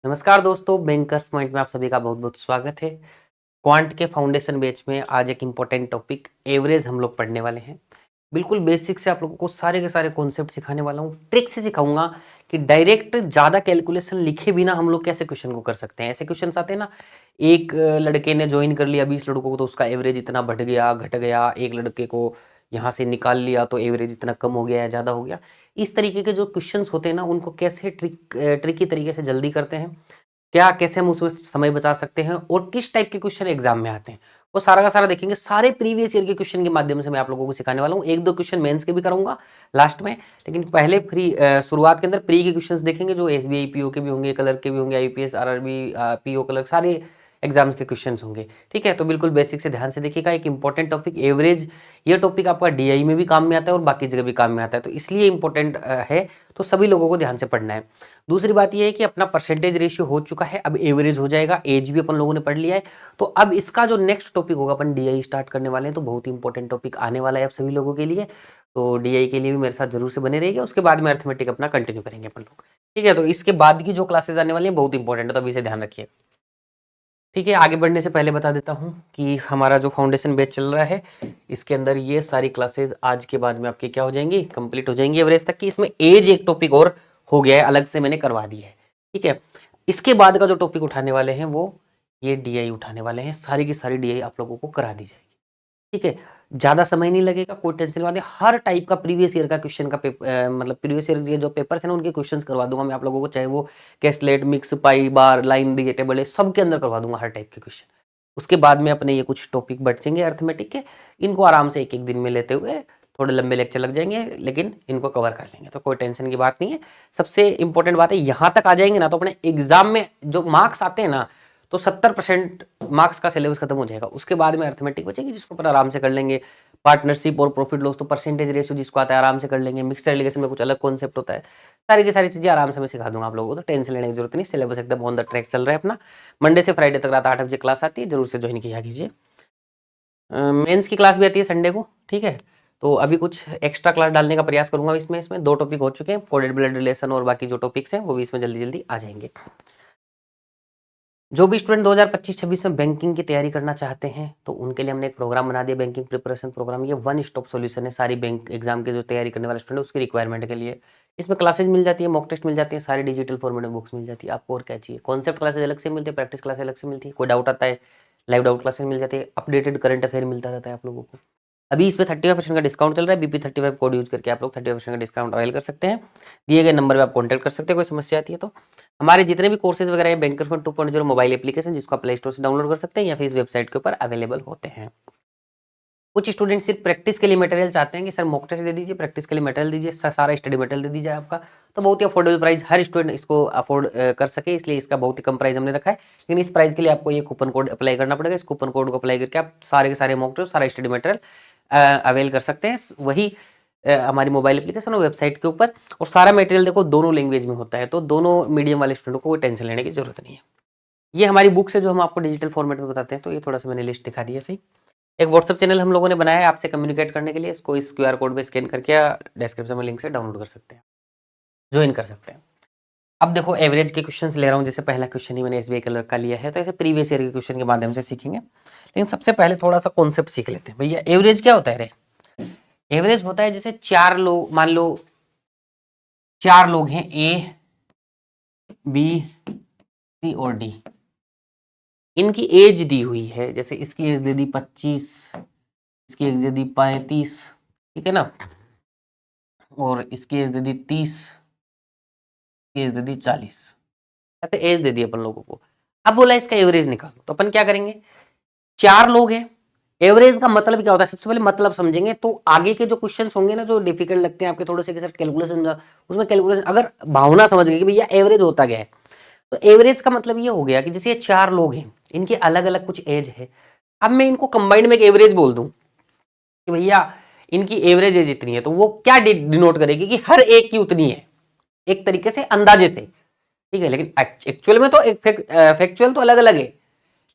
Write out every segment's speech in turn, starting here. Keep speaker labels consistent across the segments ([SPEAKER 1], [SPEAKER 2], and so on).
[SPEAKER 1] नमस्कार दोस्तों, bankers point में आप सभी का बहुत बहुत स्वागत है। क्वांट के फाउंडेशन बैच में आज एक इम्पोर्टेंट टॉपिक एवरेज हम लोग पढ़ने वाले हैं। बिल्कुल बेसिक से आप लोगों को सारे के सारे कॉन्सेप्ट सिखाने वाला हूँ। ट्रिक से सिखाऊंगा कि डायरेक्ट ज़्यादा कैलकुलेशन लिखे बिना हम लोग कैसे क्वेश्चन को कर सकते हैं। ऐसे क्वेश्चन आते हैं ना, एक लड़के ने ज्वाइन कर लिया 20 लड़कों को तो उसका एवरेज इतना बढ़ गया घट गया, एक लड़के को यहाँ से निकाल लिया तो एवरेज इतना कम हो गया या ज़्यादा हो गया। इस तरीके के जो क्वेश्चंस होते हैं ना, उनको कैसे ट्रिकी तरीके से जल्दी करते हैं, क्या कैसे हम उसमें समय बचा सकते हैं और किस टाइप के क्वेश्चन एग्जाम में आते हैं, वो सारा का सारा देखेंगे। सारे प्रीवियस ईयर के क्वेश्चन के माध्यम से मैं आप लोगों को सिखाने वाला हूँ। एक दो क्वेश्चन मेंस के भी कराऊंगा लास्ट में, लेकिन पहले शुरुआत के अंदर प्री के क्वेश्चंस देखेंगे जो एसबीआई पीओ के भी होंगे, कलर के भी होंगे, आईपीएस आरआरबी पीओ कलर सारे एग्जाम्स के क्वेश्चंस होंगे। ठीक है, तो बिल्कुल बेसिक से ध्यान से देखिएगा। एक इंपॉर्टेंट टॉपिक एवरेज, ये टॉपिक आपका डीआई में भी काम में आता है और बाकी जगह भी काम में आता है, तो इसलिए इंपॉर्टेंट है, तो सभी लोगों को ध्यान से पढ़ना है। दूसरी बात यह है कि अपना परसेंटेज रेशियो हो चुका है, अब एवरेज हो जाएगा। एज भी अपन लोगों ने पढ़ लिया है, तो अब इसका जो नेक्स्ट टॉपिक होगा, अपन डीआई स्टार्ट करने वाले हैं, तो बहुत ही इंपॉर्टेंट टॉपिक आने वाला है आप सभी लोगों के लिए। तो डीआई के लिए भी मेरे साथ जरूर से बने रहिएगा। उसके बाद में अर्थमेटिक अपना कंटिन्यू करेंगे अपन लोग। ठीक है, तो इसके बाद की जो क्लासेस आने वाली है बहुत इंपॉर्टेंट है, तो अभी से ध्यान रखिए। ठीक है, आगे बढ़ने से पहले बता देता हूँ कि हमारा जो फाउंडेशन बैच चल रहा है, इसके अंदर ये सारी क्लासेस आज के बाद में आपकी क्या हो जाएंगी, कंप्लीट हो जाएंगी एवरेज तक की। इसमें एज एक टॉपिक और हो गया है, अलग से मैंने करवा दिया है। ठीक है, इसके बाद का जो टॉपिक उठाने वाले हैं वो ये डीआई उठाने वाले हैं। सारी की सारी डीआई आप लोगों को करा दी जाएगी। ठीक है, ज्यादा समय नहीं लगेगा, कोई टेंशन नहीं बात। हर टाइप का प्रीवियस ईयर का क्वेश्चन का मतलब प्रीवियस ईयर के जो पेपर्स है ना, उनके क्वेश्चंस करवा दूंगा मैं आप लोगों को, चाहे वो कैस्लेट, मिक्स, पाई, बार, लाइन, टेबल है, सबके अंदर करवा दूंगा हर टाइप के क्वेश्चन। उसके बाद में अपने ये कुछ टॉपिक बचेंगे अर्थमेटिक के, इनको आराम से एक एक दिन में लेते हुए, थोड़े लंबे लेक्चर लग जाएंगे लेकिन इनको कवर कर लेंगे, तो कोई टेंशन की बात नहीं है। सबसे इंपॉर्टेंट बात है, यहाँ तक आ जाएंगे ना तो अपने एग्जाम में जो मार्क्स आते हैं ना, तो 70% मार्क्स का सिलेबस खत्म हो जाएगा। उसके बाद में अर्थमेटिक बचेगी, जिसको अपन आराम से कर लेंगे। पार्टनरशिप और प्रॉफिट लॉस तो परसेंटेज रेशियो जिसको आता है आराम से कर लेंगे। मिक्सड एलिगेशन में कुछ अलग कॉन्सेप्ट होता है। सारी की सारी चीजें आराम से मैं सिखा दूंगा आप लोगों को, तो टेंशन लेने की जरूरत नहीं। सिलेबस एकदम ऑन द ट्रैक चल रहा है अपना। मंडे से फ्राइडे तक रात 8 बजे क्लास आती है, जरूर से ज्वाइन किया कीजिए। मेंस की क्लास भी आती है संडे को। ठीक है, तो अभी कुछ एक्स्ट्रा क्लास डालने का प्रयास करूंगा। इसमें दो टॉपिक हो चुके हैं, कोडेड ब्लड रिलेशन और बाकी जो टॉपिक्स हैं वो भी इसमें जल्दी जल्दी आ जाएंगे। जो भी स्टूडेंट 2025-26 में बैंकिंग की तैयारी करना चाहते हैं, तो उनके लिए हमने एक प्रोग्राम बना दिया, बैंकिंग प्रिपरेशन प्रोग्राम। ये वन स्टॉप सॉल्यूशन है सारी बैंक एग्जाम के जो तैयारी करने वाले स्टूडेंट उसकी रिक्वायरमेंट के लिए। इसमें क्लासेज मिल जाती है, मॉक टेस्ट मिल जाती है, सारी डिजिटल फॉर्मेट में बुक्स मिल जाती है। आपको और क्या चाहिए? कॉन्सेप्ट क्लासेज अलग से मिलती है, प्रैक्टिस क्लासेज अलग से मिलती है। कोई डाउट आता है, लाइव डाउट क्लासेज मिल जाती है, अपडेटेड करंट अफेयर मिलता रहता है आप लोगों को। अभी इस पे 35% का डिस्काउंट चल रहा है। बीपी35 कोड यूज करके आप लोग 35% का डिस्काउंट अवेल कर सकते हैं। दिए गए नंबर पे आप कॉन्टैक्ट कर सकते हैं, कोई समस्या आती है तो। हमारे जितने भी कोर्सेज वगैरह है, बैंकर्स में 2.0 मोबाइल एप्लीकेशन, जिसको आप प्ले स्टोर से डाउनलोड कर सकते हैं या फिर इस वेबसाइट के ऊपर अवेलेबल होते हैं। कुछ स्टूडेंट सिर्फ प्रैक्टिस के लिए मटेरियल चाहते हैं कि सर मॉक टेस्ट दे दीजिए, प्रैक्टिस के लिए मटेरियल दीजिए, सारा स्टडी मटेरियल दे दीजिए आपका। तो बहुत ही अफोर्डेबल प्राइस, हर स्टूडेंट इसको अफोर्ड कर सके, इसलिए इसका बहुत ही कम प्राइस हमने रखा है। लेकिन इस प्राइस के लिए आपको ये कूपन कोड अप्लाई करना पड़ेगा। इस कूपन कोड को अप्लाई करके आप सारे के सारे मॉक टेस्ट, सारा स्टडी मटेरियल अवेल कर सकते हैं। वही हमारी मोबाइल एप्लीकेशन और वेबसाइट के ऊपर। और सारा मटेरियल देखो दोनों लैंग्वेज में होता है, तो दोनों मीडियम वाले स्टूडेंट को कोई टेंशन लेने की जरूरत नहीं है। ये हमारी बुक्स है जो हम आपको डिजिटल फॉर्मेट में बताते हैं, तो ये थोड़ा सा मैंने लिस्ट दिखा दिया। सही, एक व्हाट्सएप चैनल हम लोगों ने बनाया है आपसे कम्युनिकेट करने के लिए। इसको इस क्यूआर कोड पे स्कैन करके या डिस्क्रिप्शन में लिंक से डाउनलोड कर सकते हैं, ज्वाइन कर सकते हैं। अब देखो एवरेज के क्वेश्चंस ले रहा हूँ। जैसे पहला क्वेश्चन ही मैंने एसबीआई कलर का लिया है, तो ऐसे प्रीवियस ईयर के क्वेश्चन के माध्यम से सीखेंगे। लेकिन सबसे पहले थोड़ा सा कॉन्सेप्ट सीख लेते हैं। भैया एवरेज क्या होता है रे? एवरेज होता है जैसे चार लोग, मान लो चार लोग हैं, ए बी सी और डी। इनकी एज दी हुई है, जैसे इसकी एज दे दी 25, इसकी एज दे दी 35, ठीक है ना, और इसकी as they the 30, as they दी 40। ऐसे एज दे दी अपन लोगों को। अब बोला इसका एवरेज निकालो, तो अपन क्या करेंगे? चार लोग हैं, एवरेज का मतलब क्या होता है सबसे पहले मतलब समझेंगे, तो आगे के जो क्वेश्चंस होंगे ना जो डिफिकल्ट लगते हैं आपके थोड़े से कैलकुलेशन, उसमें कैलकुलेशन अगर भावना समझ गए कि भैया एवरेज होता क्या है, तो एवरेज का मतलब ये हो गया कि जैसे ये चार लोग हैं, इनके अलग अलग कुछ एज है। अब मैं इनको कंबाइंड में एक एवरेज बोल दूं कि भैया इनकी एवरेज एज इतनी है, तो वो क्या डिनोट करेगी कि हर एक की उतनी है, एक तरीके से अंदाजे से। ठीक है, लेकिन एक्चुअल में तो फैक्चुअल तो अलग अलग है,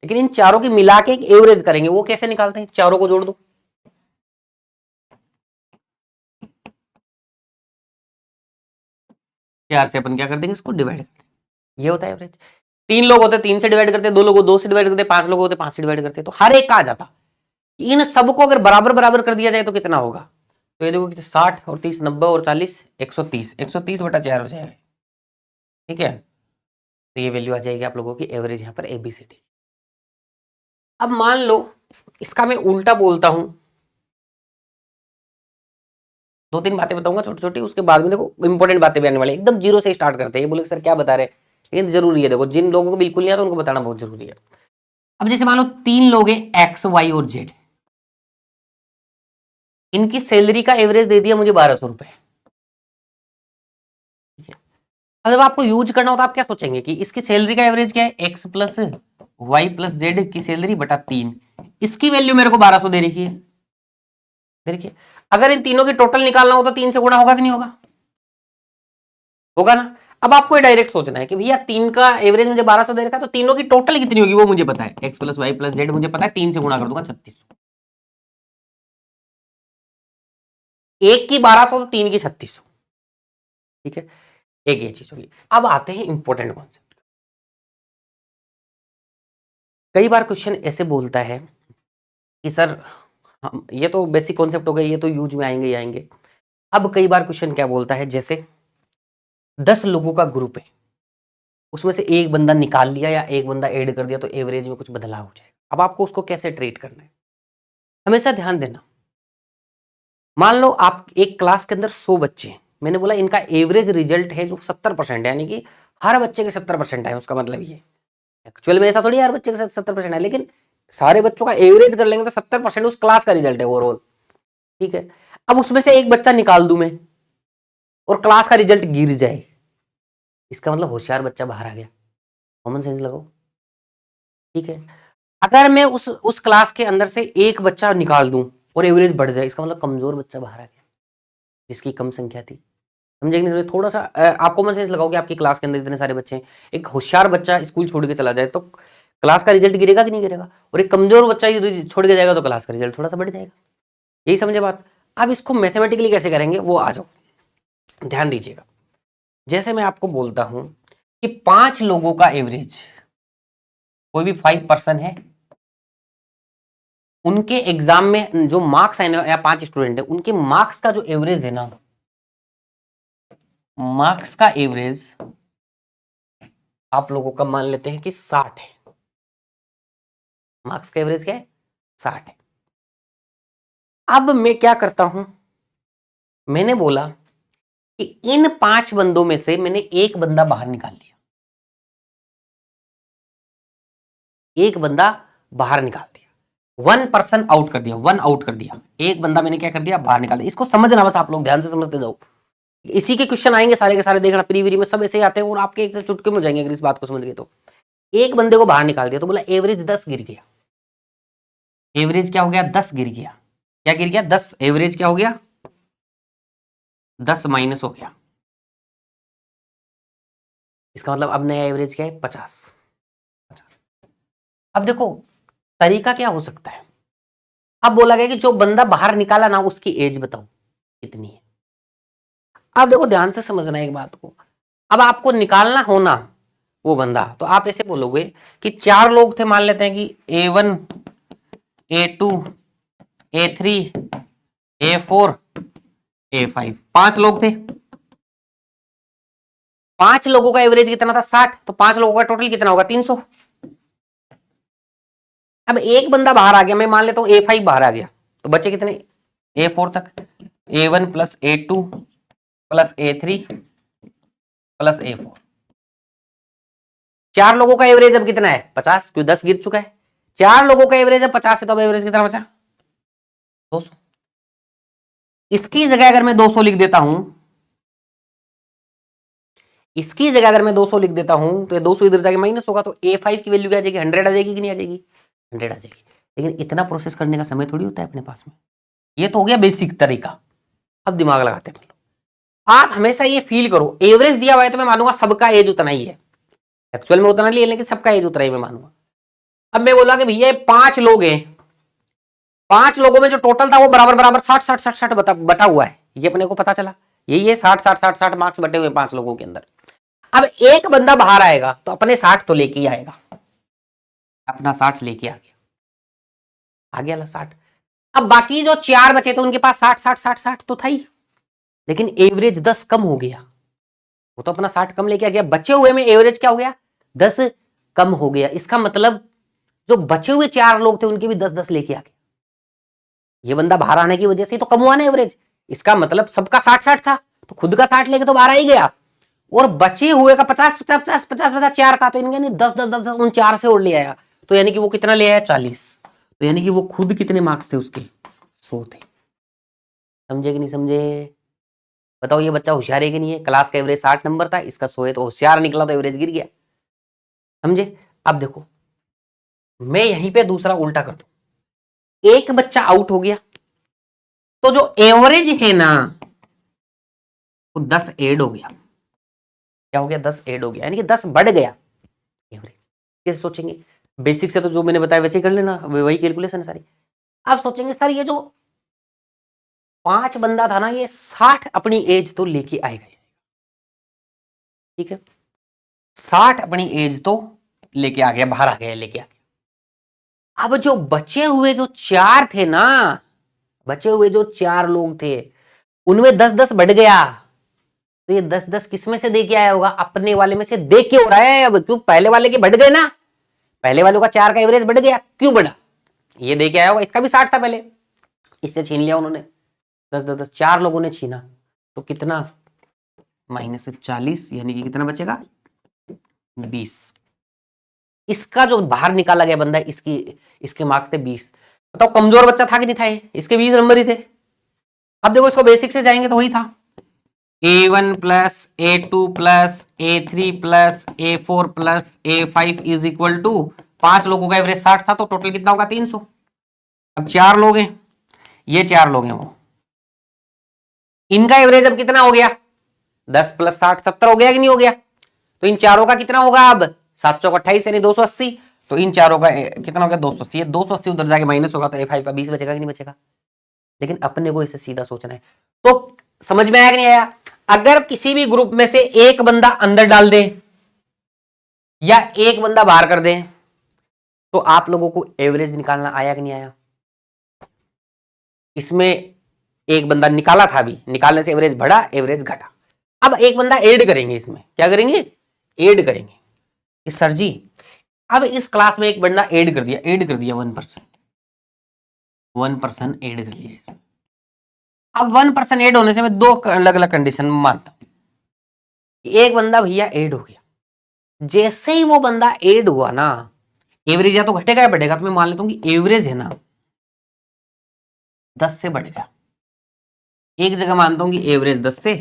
[SPEAKER 1] लेकिन इन चारों की मिला के एक एवरेज करेंगे। वो कैसे निकालते हैं? चारों को जोड़ दो, चार से अपन क्या कर देंगे, इसको डिवाइड कर देंगे। ये होता है एवरेज। 3 लोग होते 3 से डिवाइड करते, 2 लोग 2 से डिवाइड करते, 5 लोग होते 5 से डिवाइड करते, तो हर एक का आ जाता। इन सबको अगर बराबर बराबर कर दिया जाए तो कितना होगा? तो ये देखो 60 और 30 90 और 40 130, 130 बटा 4 हो जाएगा। ठीक है, तो ये वैल्यू आ जाएगी आप लोगों की एवरेज यहाँ पर ABCD। अब मान लो इसका मैं उल्टा बोलता हूं, 2-3 बातें बताऊंगा छोटी छोटी, उसके बाद में देखो इंपॉर्टेंट बातें भी आने वाली, एकदम जीरो से स्टार्ट करते हैं। ये बोले सर क्या बता रहे हैं, लेकिन जरूरी है, देखो जिन लोगों को बिल्कुल नहीं आता उनको बताना बहुत जरूरी है। अब जैसे मान लो 3 लोग हैं X Y और Z, इनकी सैलरी का एवरेज दे दिया मुझे 1200 रुपए। अब जब आपको यूज करना हो तो आप क्या सोचेंगे कि इसकी सैलरी का एवरेज क्या है, X plus Y plus Z की सैलरी बटा 3, इसकी वैल्यू मेरे को 1200 दे रखी है। देखिए अगर इन तीनों की टोटल निकालना हो तो 3 से गुणा होगा कि नहीं होगा? होगा ना। अब आपको डायरेक्ट सोचना है कि भैया 3 का एवरेज मुझे 1200 दे रखा है, तो तीनों की टोटल कितनी होगी वो मुझे पता है, X plus Y plus Z मुझे पता है, 3 से गुणा कर दूंगा 3600। एक की 1200 तो 3 की 3600। ठीक है, एक ये चीज होगी। अब आते हैं इंपॉर्टेंट कॉन्सेप्ट। कई बार क्वेश्चन ऐसे बोलता है कि सर ये तो बेसिक कॉन्सेप्ट हो गए, ये तो यूज में आएंगे ही आएंगे। अब कई बार क्वेश्चन क्या बोलता है, जैसे 10 लोगों का ग्रुप है, उसमें से एक बंदा निकाल लिया या एक बंदा ऐड कर दिया तो एवरेज में कुछ बदलाव हो जाएगा। अब आपको उसको कैसे ट्रीट करना है, हमेशा ध्यान देना। मान लो आप एक क्लास के अंदर 100 बच्चे हैं, मैंने बोला इनका एवरेज रिजल्ट है जो 70% है, यानी कि हर बच्चे के 70% है, उसका मतलब ये एक्चुअल में ऐसा थोड़ी हर बच्चे के 70% है, लेकिन सारे बच्चों का एवरेज कर लेंगे तो 70% उस क्लास का रिजल्ट है ओवरऑल। ठीक है, अब उसमें से एक बच्चा निकाल दूं मैं और क्लास का रिजल्ट गिर जाए, इसका मतलब होशियार बच्चा बाहर आ गया। कॉमन सेंस लगाओ। ठीक है, अगर मैं उस क्लास के अंदर से एक बच्चा निकाल दूं और एवरेज बढ़ जाए, इसका मतलब कमजोर बच्चा बाहर आ गया जिसकी कम संख्या थी। समझेंगे नहीं? थोड़ा सा आप कॉमन सेंस लगाओ कि आपकी क्लास के अंदर इतने सारे बच्चे हैं, एक होशियार बच्चा स्कूल छोड़ के चला जाए तो क्लास का रिजल्ट गिरेगा कि नहीं गिरेगा, और एक कमजोर बच्चा छोड़ के जाएगा तो क्लास का रिजल्ट थोड़ा सा बढ़ जाएगा। यही समझे बात। अब इसको मैथमेटिकली कैसे करेंगे वो आ जाओ, ध्यान दीजिएगा। जैसे मैं आपको बोलता हूं कि 5 लोगों का एवरेज, कोई भी 5 पर्सन है, उनके एग्जाम में जो मार्क्स है या 5 स्टूडेंट है, उनके मार्क्स का जो एवरेज है ना, मार्क्स का एवरेज आप लोगों का मान लेते हैं कि 60 है। मार्क्स का एवरेज क्या है? 60 है। अब मैं क्या करता हूं, मैंने बोला कि इन 5 बंदों में से मैंने एक बंदा बाहर निकाल लिया, एक बंदा बाहर निकाल दिया, 1 पर्सन आउट कर दिया, 1 आउट कर दिया, एक बंदा मैंने क्या कर दिया, बाहर निकाल दिया। इसको समझना बस, आप लोग ध्यान से समझते जाओ। इसी के क्वेश्चन आएंगे सारे के सारे, देखना प्री वीरी में सब ऐसे ही आते हैं और आपके एक से चुटके में हो जाएंगे अगर इस बात को समझ गए तो। एक बंदे को बाहर निकाल दिया तो बोला एवरेज 10 गिर गया। एवरेज क्या हो गया? 10 गिर गया। क्या गिर गया? 10। एवरेज क्या हो गया? 10 माइनस हो गया। इसका मतलब अब नया एवरेज क्या है? 50। अब देखो तरीका क्या हो सकता है। अब बोला गया कि जो बंदा बाहर निकाला ना उसकी एज बताओ कितनी है। अब देखो ध्यान से समझना एक बात को, अब आपको निकालना हो ना वो बंदा, तो आप ऐसे बोलोगे कि 4 लोग थे, मान लेते हैं कि A1 A2 A3 A4 A5, 5 लोग थे। 5 लोगों का एवरेज कितना था? 60। तो 5 लोगों का टोटल कितना होगा? 300। अब एक बंदा बाहर आ गया, मैं मान लेता हूं A5 बाहर आ गया, तो बचे कितने? A4 तक। A1 plus A2 plus A3 plus A4। 4 लोगों का एवरेज अब कितना है? 50, क्योंकि 10 गिर चुका है। 4 लोगों का एवरेज है 50 है, तो अब एवरेज कितना बचा? 200। इसकी जगह अगर मैं 200 लिख देता हूं, इसकी जगह अगर मैं 200 लिख देता हूं तो 200 इधर जाके माइनस होगा, तो A5 की वैल्यू क्या आ जाएगी? 100 आ जाएगी कि नहीं आ जाएगी? 100 आ जाएगी। लेकिन इतना प्रोसेस करने का समय थोड़ी होता है अपने पास में। ये तो हो गया बेसिक तरीका। अब दिमाग लगाते हैं। आप हमेशा ये फील करो, एवरेज दिया हुआ है तो मैं मानूंगा सबका एज उतना ही है, एक्चुअल में उतना नहीं है लेकिन सबका एज उतना ही मैं मानूंगा। अब मैं बोला कि भैया 5 लोग हैं, 5 लोगों में जो टोटल था वो बराबर बराबर 60 बटा हुआ है, ये अपने को पता चला। यही है 60 60 60 60 मार्क्स बटे हुए 5 लोगों के अंदर। अब एक बंदा बाहर आएगा तो अपने 60 तो लेके ही आएगा, अपना 60 लेके आ गया, आ गया 60। अब बाकी जो 4 बचे थे उनके पास 60 तो था ही, लेकिन एवरेज 10 कम हो गया, वो तो अपना 60 कम लेके आ गया, बचे हुए में एवरेज क्या हो गया 10 कम हो गया। इसका मतलब जो बचे हुए 4 लोग थे उनके भी 10-10 लेके आ गए। ये बंदा बाहर आने की वजह से तो कम हुआ ना एवरेज, इसका मतलब सबका 60-60 था तो खुद का 60 लेके तो बाहर आ ही गया, और बचे हुए का 50-50 4 का, तो इनके नहीं 10-10 उन 4 से और ले आया, तो यानी कि वो कितना ले आया 40, तो यानी कि वो खुद कितने मार्क्स थे उसके 100 थे। समझे कि नहीं समझे? बताओ ये बच्चा होशियार है कि नहीं है? क्लास का एवरेज 60 नंबर था, इसका 100 है, तो होशियार निकला तो एवरेज गिर गया। समझे? अब देखो मैं यहीं पे दूसरा उल्टा कर दूं, एक बच्चा आउट हो गया तो जो एवरेज है ना वो 10 ऐड हो गया। क्या हो गया 10 ऐड हो गया, यानी कि 10 बढ़ गया एवरेज। कैसे सोचेंगे? बेसिक से तो जो मैंने बताया वैसे ही कर लेना, वही कैलकुलेशन है सारी। आप सोचेंगे सर ये जो 5 बंदा था ना ये 60 अपनी एज तो लेके आएगा, ठीक है 60 अपनी एज तो लेके आ गया, बाहर आ गया, लेके आ गया। अब जो बचे हुए जो 4 थे ना, बचे हुए जो 4 लोग थे उनमें 10-10 बढ़ गया, तो ये 10-10 किस में से दे के आया होगा? अपने वाले में से दे के हो रहा है। अब क्यों? पहले वाले के बढ़ गए ना, पहले वालों का 4 का एवरेज बढ़ गया, क्यों बढ़ा? ये दे के आया होगा, इसका भी 60 था पहले, इससे छीन लिया उन्होंने, 10-10 4 लोगों ने छीना, तो कितना -40, यानी कि कितना बचेगा 20। इसका जो बाहर निकाला गया बंदा इसके मार्क्स थे 20। बताओ कमजोर बच्चा था कि नहीं था? इसके 20 नंबर ही थे। अब देखो इसको बेसिक से जाएंगे तो वही था, A1 plus A2 plus A3 plus A4 plus A5 is equal to 5 लोगों का एवरेज 60 था, तो टोटल कितना होगा 300। अब 4 लोग हैं, ये 4 लोग हैं, वो इनका एवरेज अब कितना हो गया 10 प्लस 60 70 हो गया कि नहीं हो गया? तो इन चारों का कितना होगा अब 728 यानी 280, तो इन चारों का कितना हो गया 280, ये 280 उधर जाके माइनस होगा तो A5 का 20 बचेगा कि नहीं बचेगा? लेकिन अपने को इसे सीधा सोचना है। तो समझ में आया कि नहीं आया? अगर किसी भी ग्रुप में से एक बंदा अंदर डाल दे या एक बंदा बाहर कर दे तो आप लोगों को एवरेज निकालना आया कि नहीं आया? इसमें एक बंदा निकाला था, भी निकालने से एवरेज बढ़ा, एवरेज घटा। अब एक बंदा ऐड करेंगे, इसमें क्या करेंगे ऐड करेंगे कि सर जी अब इस क्लास में एक बंदा ऐड कर दिया 1% 1% ऐड कर दिया इसमें। अब 1% ऐड होने से मैं 2 अलग अलग कंडीशन मानता हूं। एक बंदा भैया ऐड हो गया, जैसे ही वो बंदा ऐड हुआ ना एवरेज या तो घटेगा या बढ़ेगा, तो मैं मान लेता हूं कि एवरेज है ना 10 से बढ़ गया। एक जगह मानता हूं कि एवरेज 10 से,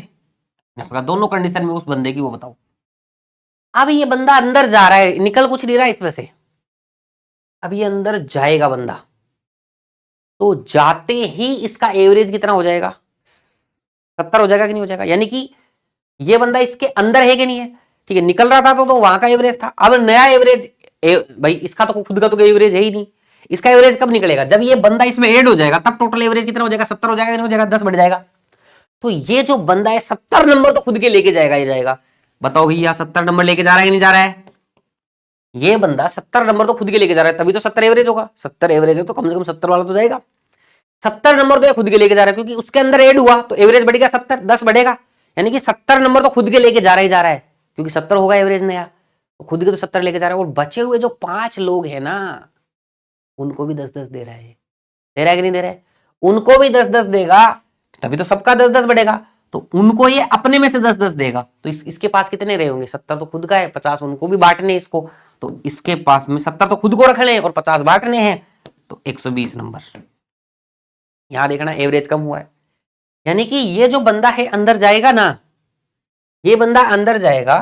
[SPEAKER 1] दोनों कंडीशन में उस बंदे की वो बताओ। अब ये बंदा अंदर जा रहा है, निकल कुछ नहीं रहा इसमें से, अब ये अंदर जाएगा बंदा, तो जाते ही इसका एवरेज कितना हो जाएगा 70 हो जाएगा कि नहीं हो जाएगा? यानी कि ये बंदा इसके अंदर है कि नहीं है? ठीक है, निकल रहा था तो वहां का एवरेज था, अब नया एवरेज भाई इसका तो खुद का तो एवरेज है ही नहीं, इसका एवरेज कब निकलेगा जब ये बंदा इसमें ऐड हो जाएगा, तब टोटल एवरेज कितना हो जाएगा 70 हो जाएगा कि नहीं हो जाएगा? 10 बढ़ जाएगा। तो ये जो बंदा है 70 नंबर तो खुद के लेके जाएगा, ये जाएगा। बताओ भैया 70 नंबर लेके जा रहा है कि नहीं जा रहा है? ये बंदा 70 नंबर तो खुद के लेके जा रहा है, तभी तो 70 एवरेज होगा। 70 एवरेज है तो कम से कम 70 वाला तो जाएगा। 70 नंबर तो ये खुद के लेके जा रहा है, क्योंकि उसके अंदर ऐड हुआ तो एवरेज बढ़ेगा 70, 10 बढ़ेगा, यानी कि 70 नंबर तो खुद के लेके जा रहा है, क्योंकि 70 होगा एवरेज नया, तो खुद के तो 70 लेके जा रहा है। और बचे हुए जो 5 लोग हैं ना उनको भी 10-10 दे रहा है, दे रहा है कि नहीं दे रहा है? उनको भी 10-10 देगा, तभी तो सबका 10-10 बढ़ेगा, तो उनको ये अपने में से 10-10 देगा, तो इसके पास कितने रहे होंगे? 70 तो खुद का है, 50 उनको भी बांटने इसको, तो इसके पास में 70 तो खुद को रखने हैं और 50 बांटने हैं, तो 120 नंबर। यहां देखना एवरेज कम हुआ है, यानी कि ये जो बंदा है अंदर जाएगा ना, ये बंदा अंदर जाएगा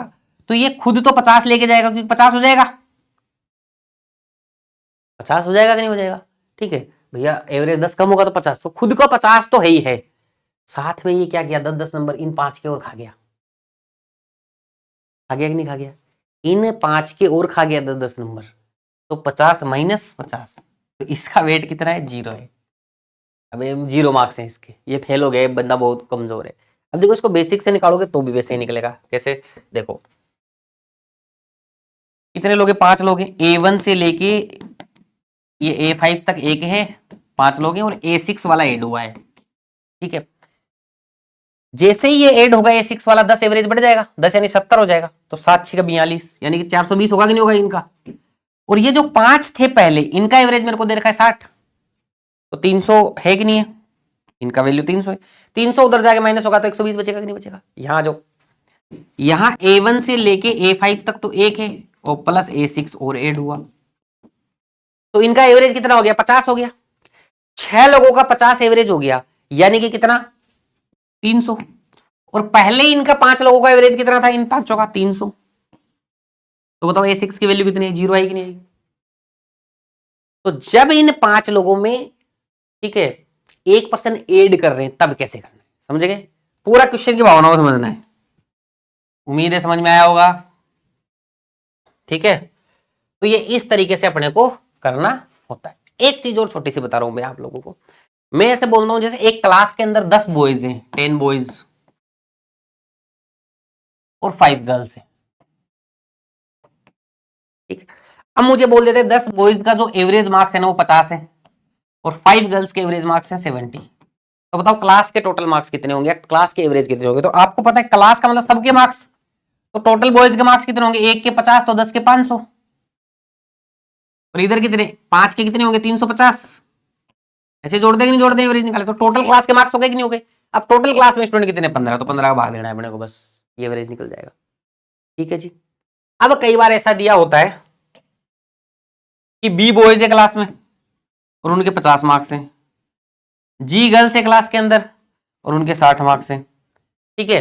[SPEAKER 1] तो ये खुद तो 50 लेके जाएगा, क्योंकि 50 हो जाएगा, 50 हो जाएगा कि नहीं हो जाएगा? ठीक है भैया, एवरेज 10 कम होगा तो 50, तो खुद को 50 तो है ही है, साथ में ये क्या किया 10-10 नंबर इन 5 के और खा गया, खा गया कि नहीं खा गया? इन 5 के और खा गया 10-10 नंबर, तो 50 माइनस 50, तो इसका वेट कितना है 0 है। अब 0 मार्क्स हैं इसके, ये फेल हो गए, बंदा बहुत कमजोर है। अब देखो इसको बेसिक से निकालोगे तो भी वैसे ही निकलेगा। कैसे? देखो कितने लोग हैं? 5 लोग हैं। A1 से लेके ये A5 तक एक है, 5 लोग हैं, और A6 वाला ऐड हुआ है। ठीक है, जैसे ही ये ऐड होगा A6 वाला 10 एवरेज बढ़ जाएगा, 10 यानी 70 हो जाएगा, तो 7 6 का 42 यानी कि 420 होगा कि नहीं होगा इनका। और ये जो 5 थे पहले, इनका एवरेज मेरे को दे रखा है 60, तो 300 है कि नहीं है? इनका वैल्यू 300 है। 300 उधर जाके माइनस होगा तो 120 बचेगा कि नहीं बचेगा? यहां जो यहां A1 से लेके A5 तक तो एक है, और प्लस A6 और ऐड हुआ, तो इनका एवरेज कितना हो गया? 50 हो गया। 6 लोगों का 50 एवरेज हो गया, यानी कि कितना? 300। और पहले इनका 5 लोगों का एवरेज कितना था? इन पांचों का 300। तो बताओ A6 की वैल्यू कितनी है? 0 आएगी कि नहीं आएगी? तो जब इन 5 लोगों में, ठीक है, 1% ऐड कर रहे हैं, तब कैसे करना है? समझ गए? पूरा क्वेश्चन की भावना को समझना है। उम्मीद है समझ में आया होगा। ठीक है, तो ये इस तरीके से अपने को करना होता है। एक चीज और छोटी सी बता रहा हूं मैं आप लोगों को। मैं ऐसे बोल रहा हूं जैसे एक क्लास के अंदर 10 बॉयज हैं, 10 बॉयज और 5 गर्ल्स हैं। ठीक है, अब मुझे बोल देते 10 बॉयज का जो एवरेज मार्क्स है ना वो 50 है, और 5 गर्ल्स के एवरेज मार्क्स है 70। तो बताओ क्लास के टोटल मार्क्स कितने होंगे, क्लास के एवरेज कितने होंगे? तो आपको पता है क्लास का मतलब सबके मार्क्स, तो टोटल बॉयज के मार्क्स कितने होंगे? एक के 50, तो 10 के 500, और इधर कितने? 5 के कितने होंगे? 350। ऐसे जोड़ देंगे, नहीं जोड़ देंगे, एवरेज निकाले तो टोटल क्लास के मार्क्स हो गए कि नहीं हो गए? अब टोटल क्लास में स्टूडेंट कितने? 15, तो 15 का भाग देना है अपने को, बस ये एवरेज निकल जाएगा। ठीक है जी। अब कई बार ऐसा दिया होता है कि बी बॉयज है क्लास में और उनके 50 मार्क्स हैं, जी गर्ल्स है क्लास के अंदर और उनके 60 मार्क्स हैं। ठीक है,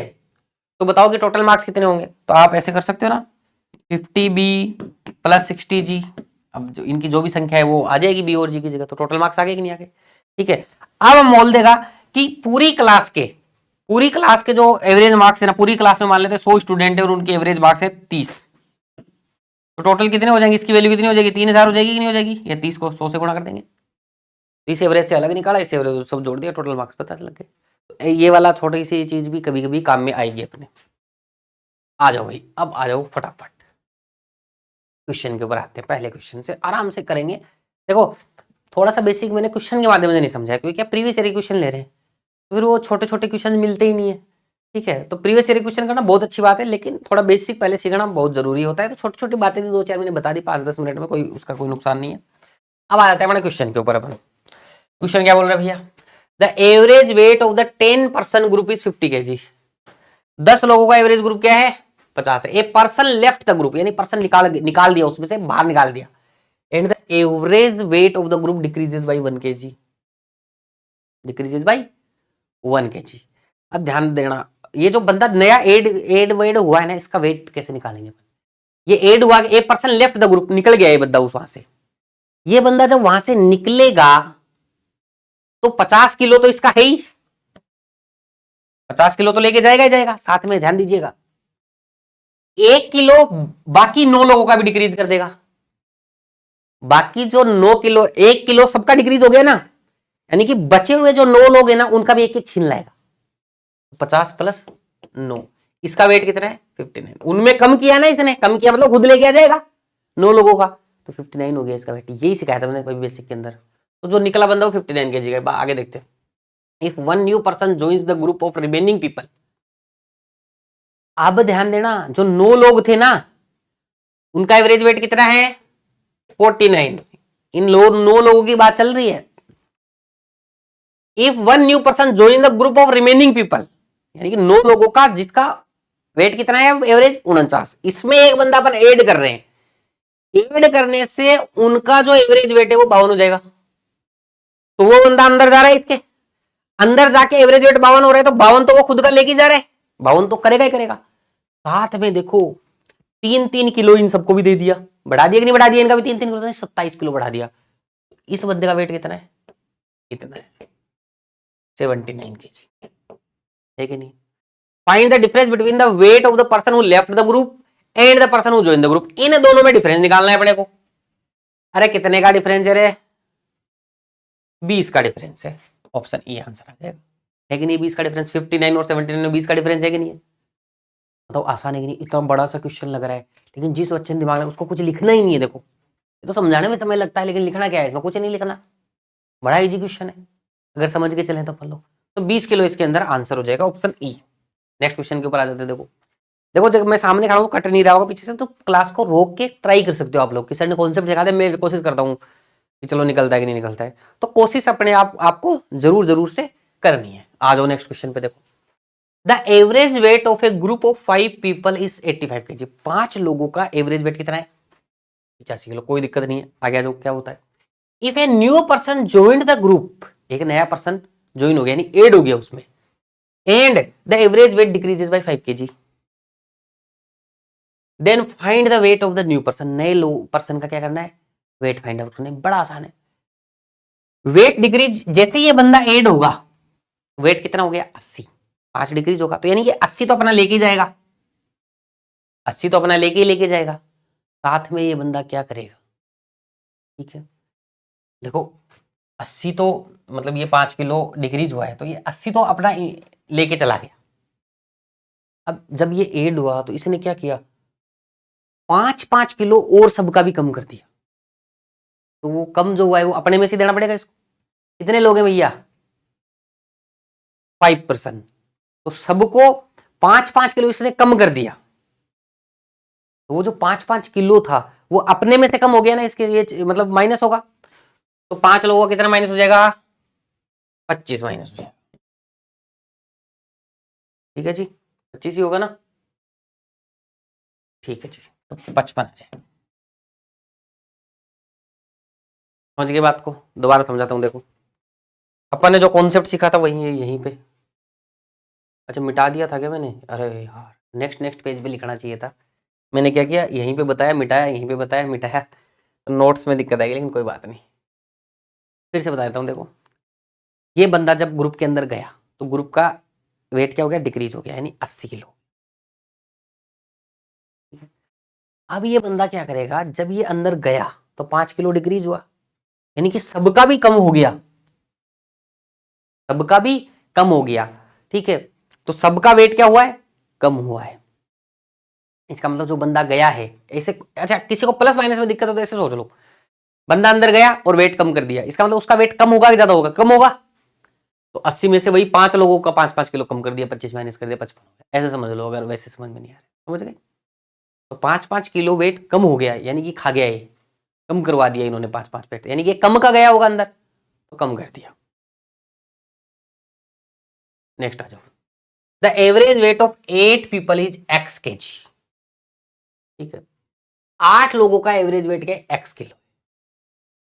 [SPEAKER 1] तो बताओ कि टोटल मार्क्स कितने होंगे? तो आप ऐसे कर सकते हो ना, 50B प्लस 60G। अब जो इनकी जो भी संख्या है वो आ जाएगी बी और जी की जगह, तो टोटल मार्क्स आ गए कि नहीं आ गए? ठीक है, अब हम मोल देगा कि पूरी क्लास के जो एवरेज मार्क्स है ना, पूरी क्लास में मान लेते हैं 100 स्टूडेंट है और उनके एवरेज मार्क्स है 30, तो टोटल कितने हो जाएंगे? इसकी वैल्यू कितनी हो जाएगी? 3000 हो जाएगी कि नहीं हो जाएगी? ये 30 को 100 से गुणा कर देंगे, 30 एवरेज से अलग निकाला, इस एवरेज सब जोड़ दिया, टोटल मार्क्स पता लग गए। तो ये वाला छोटी सी चीज भी कभी कभी काम में आएगी अपने। आ जाओ भाई, अब आ जाओ फटाफट क्वेश्चन के ऊपर आते हैं। पहले क्वेश्चन से आराम से करेंगे। देखो थोड़ा सा बेसिक मैंने क्वेश्चन के माध्यम से नहीं समझा, क्योंकि क्या प्रीवियस ईयर क्वेश्चन ले रहे हैं, तो फिर वो छोटे छोटे क्वेश्चन मिलते ही नहीं है। ठीक है, तो प्रीवियस ईयर क्वेश्चन करना बहुत अच्छी बात है, लेकिन थोड़ा बेसिक पहले सीखना बहुत जरूरी होता है। तो छोटी छोटी बातें 2-4 मैंने बता दी 5-10 मिनट में, कोई उसका कोई नुकसान नहीं है। अब आ जाते हैं अपने क्वेश्चन के ऊपर। अपन क्वेश्चन क्या बोल रहे हैं भैया? The average weight of the 10 group is 50 kg। 10 लोगों का एवरेज ग्रुप क्या है? 50 है। A person left the group, यानी पर्सन निकाल दिया, उसमें से बाहर निकाल दिया, and the average weight of the group decreases by 1 kg, decreases by 1 kg। अब ध्यान देना, ये जो बंदा नया एड वेड हुआ है ना, इसका वेट कैसे निकालेंगे? ये एड हुआ, a person left the group, निकल गया ये बंदा उस वहां से। ये बंदा जब वहां से निकलेगा तो 50 किलो तो इसका है ही, 50 किलो तो लेके जाएगा ही जाएगा। साथ में ध्यान दीजिएगा 1 किलो बाकी 9 लोगों का भी डिक्रीज कर देगा। बाकी जो 9 किलो, 1 किलो सबका डिक्रीज हो गया ना, यानी कि बचे हुए जो 9 लोग हैं ना, उनका भी एक एक छीन लाएगा। 50 प्लस 9, इसका वेट कितना है? 59। उनमें कम किया ना, इसने कम किया मतलब खुद लेके आ जाएगा 9 लोगों का, तो 59 हो गया इसका वेट। यही सिखाया था मैंने बेसिक के अंदर। तो जो निकला बंदा वो 59 kg का। आगे देखते हैं। If one new person joins the group of remaining people. अब ध्यान देना, जो 9 लोग थे ना, उनका एवरेज वेट कितना है? 49। इन 9 लोगों की बात चल रही है। If one new person join the group of remaining people, यानी कि 9 लोगों का जिसका वेट कितना है एवरेज? 49, इसमें एक बंदा अपन ऐड कर रहे हैं, ऐड करने से उनका जो एवरेज वेट है वो 52 हो जाएगा। तो वो बंदा अंदर जा रहा है, इसके अंदर जाके एवरेज वेट 52 हो रहा है, तो 52 तो वो खुद का लेके जा रहा है, 52 तो करेगा ही करेगा। साथ में देखो 3-3 किलो इन सबको भी दे दिया, बढ़ा दिया कि नहीं बढ़ा दिया? इनका भी 3-3 किलो, 27 किलो बढ़ा दिया। इस बंदे का वेट कितना है? कितना है? 79 kg है कि नहीं? Find the difference between the weight of the person who left the group and the person who join the group. इन दोनों में डिफरेंस निकालना है अपने को। अरे कितने का डिफरेंस है रे? 20 का डिफरेंस है। ऑप्शन ए आंसर आ जाएगा, है कि नहीं? 20 का डिफरेंस, 59 और 79 में 20 का डिफरेंस है कि नहीं है? तो आसान है कि नहीं, इतना बड़ा सा क्वेश्चन लग रहा है, लेकिन जिस बच्चे ने दिमाग में उसको कुछ लिखना ही नहीं है। देखो ये तो समझाने में समय लगता है, लेकिन लिखना क्या है इसमें, कुछ नहीं लिखना, बड़ा इजी क्वेश्चन है अगर समझ के चले तो पढ़ लो। तो 20 किलो इसके अंदर आंसर हो जाएगा, ऑप्शन ई। नेक्स्ट क्वेश्चन के ऊपर आ जाते हैं। देखो देखो जब मैं सामने खड़ा हूँ, कट नहीं रहा होगा पीछे से, तो क्लास को रोक के ट्राई कर सकते हो आप लोग कि सर ने कॉन्सेप्ट दिखा दे, मैं कोशिश करता हूँ कि चलो निकलता है कि नहीं निकलता है। तो कोशिश अपने आप आपको जरूर जरूर से करनी है। आ जाओ नेक्स्ट क्वेश्चन पे। देखो the average weight of A group of 5 people is 85 kg। 5 लोगों का एवरेज वेट कितना है? 85 किलो। कोई दिक्कत नहीं है, आगे आ जाओ। क्या होता है, if a new person joined the group, एक नया पर्सन ज्वाइन हो गया यानी एड हो गया उसमें, and the average weight decreases by 5 kg, then find the weight of the new person. नए पर्सन का क्या करना है, वेट फाइंड आउट करना है। बड़ा आसान है। वेट डिक्रीज, जैसे ये बंदा एड होगा, वेट कितना हो गया 80, 5 डिक्रीज होगा, तो यानी कि 80 तो अपना लेके जाएगा, 80 तो अपना लेके जाएगा, साथ में ये बंदा क्या करेगा, ठीक है। देखो 80 तो मतलब ये 5 किलो डिक्रीज हुआ है, तो ये 80 तो अपना लेके चला गया। अब जब ये एड हुआ तो इसने क्या किया, 5-5 किलो और सबका भी कम कर दिया। तो वो कम जो हुआ है वो अपने में से देना पड़ेगा इसको। कितने लोग हैं भैया, 5%। तो सबको 5-5 किलो इसने कम कर दिया। तो वो जो 5-5 किलो था वो अपने में से कम हो गया ना, इसके ये मतलब माइनस होगा। तो 5 लोगों का कितना माइनस हो जाएगा, 25 माइनस हो जाएगा। ठीक है जी, 25 ही होगा ना, ठीक है जी। तो 55 आ जाएगा। समझ गए बात को, दोबारा समझाता हूं। देखो अपन ने जो कॉन्सेप्ट सीखा था वही है यहीं पे। अच्छा मिटा दिया था क्या मैंने, अरे यार नेक्स्ट नेक्स्ट पेज पे लिखना चाहिए था। मैंने क्या किया, यहीं पे बताया मिटाया, यहीं पे बताया मिटाया, तो नोट्स में दिक्कत आएगी, लेकिन कोई बात नहीं, फिर से बता देता हूँ। देखो ये बंदा जब ग्रुप के अंदर गया तो ग्रुप का वेट क्या हो गया, डिक्रीज हो गया, यानी 80 किलो। अब ये बंदा क्या करेगा, जब ये अंदर गया तो 5 किलो डिक्रीज हुआ, यानी कि सबका भी कम हो गया, सबका भी कम हो गया, ठीक है। तो सबका वेट क्या हुआ है, कम हुआ है। इसका मतलब जो बंदा गया है ऐसे, अच्छा किसी को प्लस माइनस में दिक्कत हो तो ऐसे सोच लो, बंदा अंदर गया और वेट कम कर दिया, इसका मतलब उसका वेट कम होगा कि ज्यादा होगा, कम होगा। तो 80 में से वही 5 लोगों का 5-5 किलो कम कर दिया, 25 माइनस कर दिया, 55, ऐसे समझ लो। अगर वैसे समझ में नहीं आ रहा, समझ गए। तो 5-5 किलो वेट कम हो गया, यानी कि खा गया, ये कम करवा दिया इन्होंने 5-5 पेट, यानी कि कम का गया होगा अंदर, तो कम कर दिया। नेक्स्ट आ जाओ, the average weight of 8 people is x kg। ठीक है, 8 लोगों का एवरेज वेट क्या है, x किलो।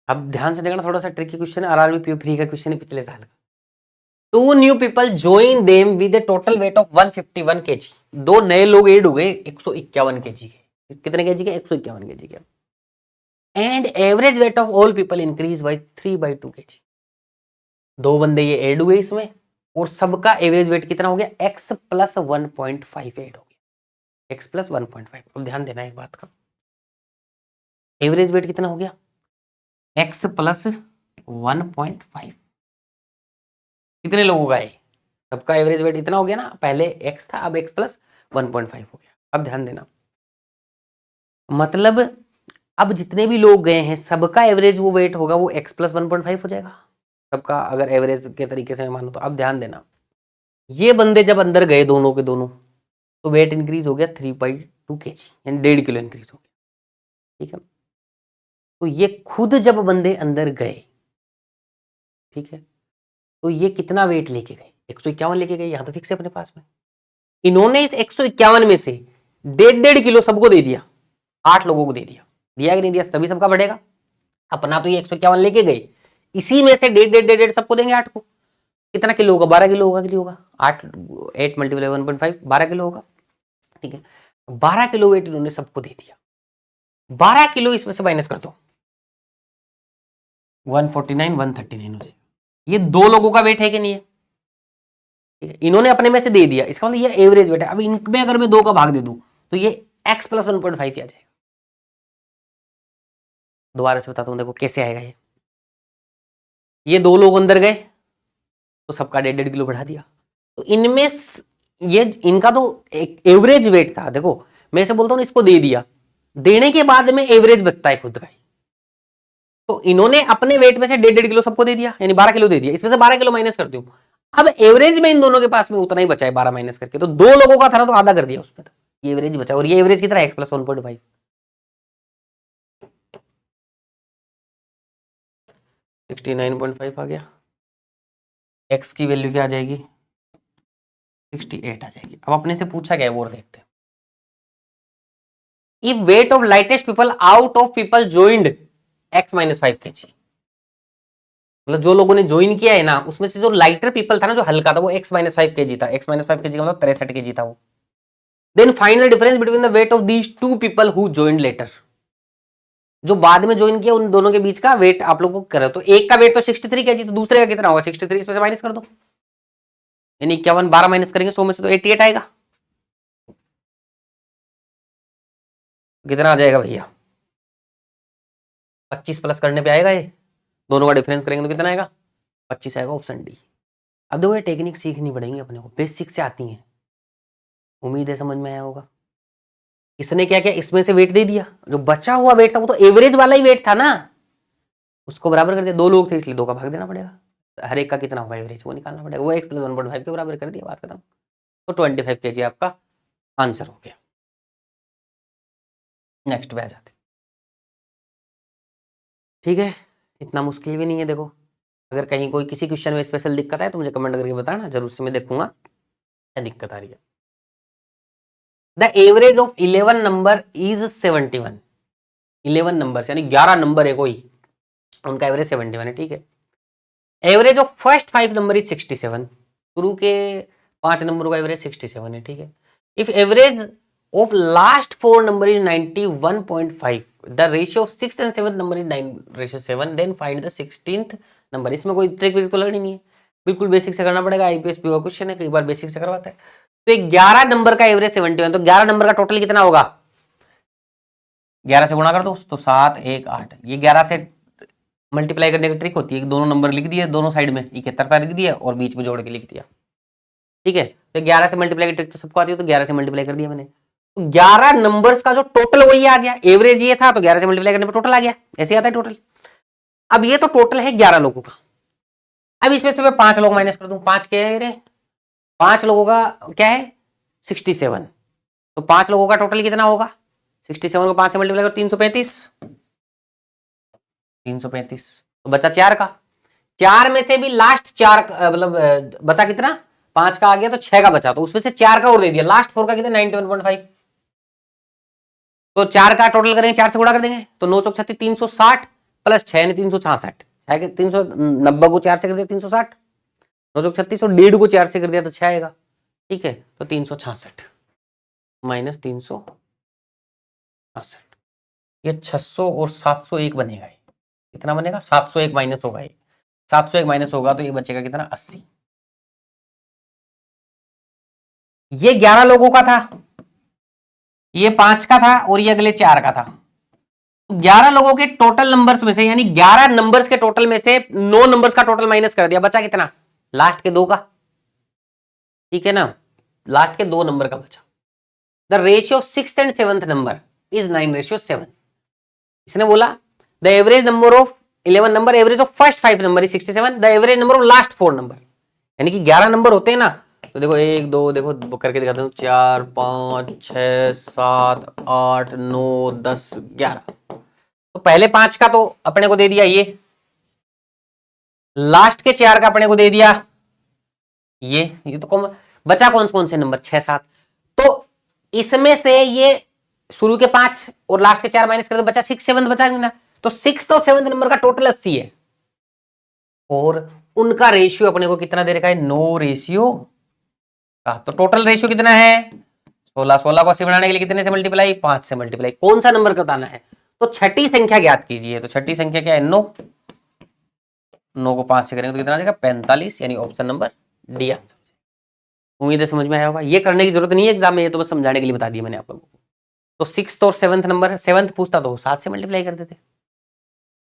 [SPEAKER 1] अब ध्यान से देखना, थोड़ा सा ट्रिकी क्वेश्चन है, आरआरबी फ्री का क्वेश्चन है पिछले साल का। 2 new people join them with A total weight of 151 kg। 2 नए लोग एड हो गए 151 kg के, कितने kg के, 151 kg के। And average weight of all people increase by 3/2 kg। 2 बंदे ये एड हुए इसमें, और सबका एवरेज वेट कितना हो गया, x प्लस 1.5 एड हो गया, x प्लस 1.5। अब ध्यान देना एक बात का, एवरेज वेट कितना हो गया, x प्लस 1.5। कितने लोगों का है, सबका एवरेज वेट इतना हो गया ना, पहले x था, अब x प्लस 1.5 हो गया। अब ध्यान देना, मतलब अब जितने भी लोग गए हैं सबका एवरेज वो वेट होगा वो x प्लस 1.5 हो जाएगा, सबका अगर एवरेज के तरीके से मैं मानूं तो। अब ध्यान देना, ये बंदे जब अंदर गए दोनों के दोनों, तो वेट इंक्रीज हो गया 3/2 kg, यानी 1.5 किलो इंक्रीज हो गया। ठीक है, तो ये खुद जब बंदे अंदर गए, ठीक है, तो ये कितना वेट लेके गए, 151 लेके गए, यहां तो फिक्स है अपने पास में। इन्होंने इस 151 में से 1.5 किलो सबको दे दिया, 8 लोगों को दे दिया, दिया कि नहीं दिया, तभी सबका बढ़ेगा। अपना तो ये 151 लेके गए, इसी में से 1.5 सबको देंगे 8 को। कितना किलो होगा, 12 किलो होगा, किलो होगा 8 मल्टीप्लाई 1.5, 12 किलो होगा। ठीक है, 12 किलो वेट इन्होंने सबको दे दिया। 12 किलो इसमें से माइनस कर दो, 149 139 हो जाएगा। ये 2 लोगों का वेट है कि नहीं है, ठीक है, इन्होंने अपने में से दे दिया, इसका मतलब ये एवरेज वेट है। अब इनमें अगर मैं 2 का भाग दे दूं तो ये x प्लस 1.5 आ जाएगा। दोबारा से बताता हूं, देखो कैसे आएगा ये 2 लोग अंदर गए तो सबका 1.5 किलो बढ़ा दिया, तो इनमें ये इनका तो एक एवरेज वेट था। देखो मैं ऐसे बोलता हूं इसको दे दिया, देने के बाद में एवरेज बचता है खुद का ही। तो इन्होंने अपने वेट में से 1.5 किलो सबको दे दिया, यानी 12 किलो दे दिया, इसमें से 12 किलो माइनस करती हूँ। अब एवरेज में इन दोनों के पास में उतना ही बचा है 12 माइनस करके, तो 2 लोगों का था ना, तो आधा कर दिया उसमें, तो ये एवरेज बचा। और ये एवरेज कितना है, x + 1.5, 69.5 आ गया। x की वैल्यू क्या आ जाएगी, 68 आ जाएगी। अब अपने से पूछा गया है वो देखते हैं। If weight of lightest people out of people joined x - 5 kg, मतलब जो लोगों ने ज्वाइन किया है ना, उसमें से जो लाइटर पीपल था ना, जो हल्का था, वो x - 5 kg था। x - 5 kg का मतलब 63 kg था वो। Then find the difference between the weight of these two people who joined later. जो बाद में ज्वाइन किया उन दोनों के बीच का वेट आप लोगों को करो, तो एक का वेट तो 63 kg, तो दूसरे का कितना होगा 63, इसमें से माइनस कर दो, यानी 51, 12 माइनस करेंगे 100 में से तो 88 आएगा। कितना आ जाएगा भैया, 25 प्लस करने पे आएगा, ये दोनों का डिफरेंस करेंगे तो कितना आएगा, 25 आएगा, ऑप्शन डी। अब देखो ये टेक्निक सीखनी पड़ेगी अपने को, बेसिक से आती है, उम्मीद है समझ में आया होगा। इसने क्या किया, इसमें से वेट दे दिया, जो बचा हुआ वेट था वो तो एवरेज वाला ही वेट था ना, उसको बराबर कर दिया। 2 लोग थे इसलिए 2 का भाग देना पड़ेगा, हर एक का कितना होगा एवरेज वो निकालना पड़ेगा, वो x + 1.5 के बराबर कर दिया, बात खत्म। तो 25 kg आपका आंसर हो गया। नेक्स्ट पे आ जाते, ठीक है, इतना मुश्किल भी नहीं है। देखो अगर कहीं कोई किसी क्वेश्चन में स्पेशल दिक्कत है तो मुझे कमेंट करके बताना, जरूर से मैं देखूंगा क्या दिक्कत आ रही है। The average of 11 number is 71। 11 number यानी 11 नंबर है कोई, उनका एवरेज 71 है, ठीक है। Average of first 5 number is 67, शुरू के 5 नंबरों का एवरेज 67 है, ठीक है। If average of last 4 number is 91.5, the ratio of 6th and 7th number is 9:7, then find the 16th number. इसमें कोई ट्रिक विक तो लगनी नहीं है, बिल्कुल बेसिक से करना पड़ेगा, आईपीएस पीओ क्वेश्चन है, कई बार बेसिक से करवाता है। तो 11 नंबर का एवरेज 71, तो 11 नंबर का टोटल कितना होगा, 11 से गुणा कर दो तो 7 1 8, ये 11 से मल्टीप्लाई करने की ट्रिक होती है, दोनों नंबर लिख दिए, दोनों साइड में 71 लिख दिया और बीच में जोड़ के लिख दिया, ठीक है। तो 11 से मल्टीप्लाई की ट्रिक तो सबको आती है, तो 11 से मल्टीप्लाई कर दिया मैंने, तो 11 नंबर्स का जो टोटल वही आ गया, एवरेज ये था तो 11 से मल्टीप्लाई करने पर टोटल आ गया, ऐसे आता है टोटल। अब ये तो टोटल है 11 लोगों का, अब इसमें से मैं 5 लोग माइनस कर दूं, 5 क्या है रे, 5 लोगों का क्या है 67, तो 5 लोगों का टोटल कितना होगा, 67 को 5 से मल्टीप्लाई करो 335, 335, तो बचा 4 का, 4 में से भी लास्ट 4 मतलब बचा कितना, 5 का आ गया तो 6 का बचा, तो उसमें से 4 का और दे दिया, लास्ट 4 का कितना 91.5, तो 4 का टोटल करेंगे, 4 से गुणा कर देंगे, तो 9 चौक 36, 360 प्लस 6 ने 366, 390 को 4 से कर दिया 360, 9 चौक 36 और 1.5 को 4 से कर दिया तो 6 आएगा, ठीक है। तो 366 माइनस 366, ये 600 और 701 बनेगा, ये कितना बनेगा 701 माइनस होगा, ये 701 माइनस होगा तो ये बचेगा कितना 80। ये 11 लोगों का था, ये 5 का था और ये अगले 4 का था, 11 लोगों के टोटल नंबर्स में से, यानी 11 नंबर्स के टोटल में से 9 नंबर्स का टोटल माइनस कर दिया, बचा कितना लास्ट के 2 का, ठीक है ना, लास्ट के 2 नंबर का बचा। The ratio of 6th and 7th number is 9:7। इसने बोला the average number of 11 number, average of first 5 number is 67, the average number of last 4 number, यानी कि 11 नंबर होते हैं ना, तो देखो 1 2 देखो करके दिखाता हूँ, 4 5 6 7 8 9 10 11, तो पहले 5 का तो अपने को दे दिया ये, लास्ट के 4 का अपने को दे दिया ये तो कौन बचा, कौन से नंबर 6 7, तो इसमें से ये शुरू के 5 और लास्ट के 4 माइनस कर दो, बचा 6 7 बचा ना, तो 6th और 7th नंबर का टोटल 80 है, और उनका रेशियो अपने को कितना दे रखा है 9:, तो टोटल रेशियो कितना है 16, 16 को 80 बनाने के लिए कितने से मल्टीप्लाई 5 से मल्टीप्लाई, कौन सा नंबर बताना है, तो छठी संख्या ज्ञात कीजिए, तो छठी संख्या क्या है 9, 9 को 5 से करेंगे तो कितना आ जाएगा 45, यानी ऑप्शन नंबर डी आंसर। उम्मीद है समझ में आया होगा, ये करने की जरूरत नहीं है एग्जाम में, ये तो बस समझाने के लिए बता दिया मैंने आप लोगों को। तो 6th और 7th नंबर, 7th पूछता तो 7 से मल्टीप्लाई कर देते,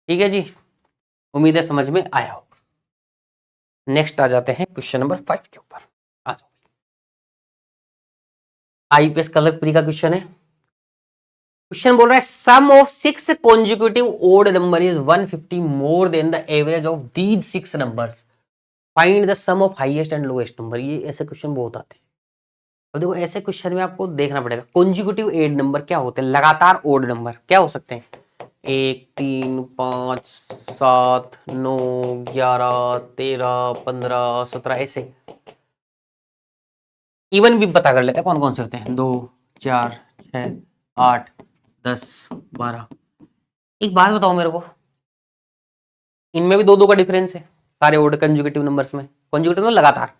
[SPEAKER 1] ठीक है जी, उम्मीद है समझ में आया होगा। नेक्स्ट आ जाते हैं क्वेश्चन नंबर 5 के ऊपर। आईपीएस कलर प्री का क्वेश्चन है। क्वेश्चन बोल रहा है sum of 6 consecutive odd number is 150 more than the average of these 6 numbers, find the sum of highest and lowest number. ये ऐसे क्वेश्चन बहुत आते हैं। अब देखो ऐसे क्वेश्चन में आपको देखना पड़ेगा कॉन्जिक्यूटिव एड नंबर क्या होते हैं, लगातार ओड नंबर क्या हो सकते हैं, 1 3 5 7 9 11 13 15 17 ऐसे। इवन भी पता कर लेते हैं कौन कौन से होते हैं, 2 4 6 8 10 12। एक बात बताओ मेरे को, इनमें भी 2 2 का डिफरेंस है सारे ओड कंजुगेटिव नंबर्स में, कंजुगेटिव मतलब लगातार,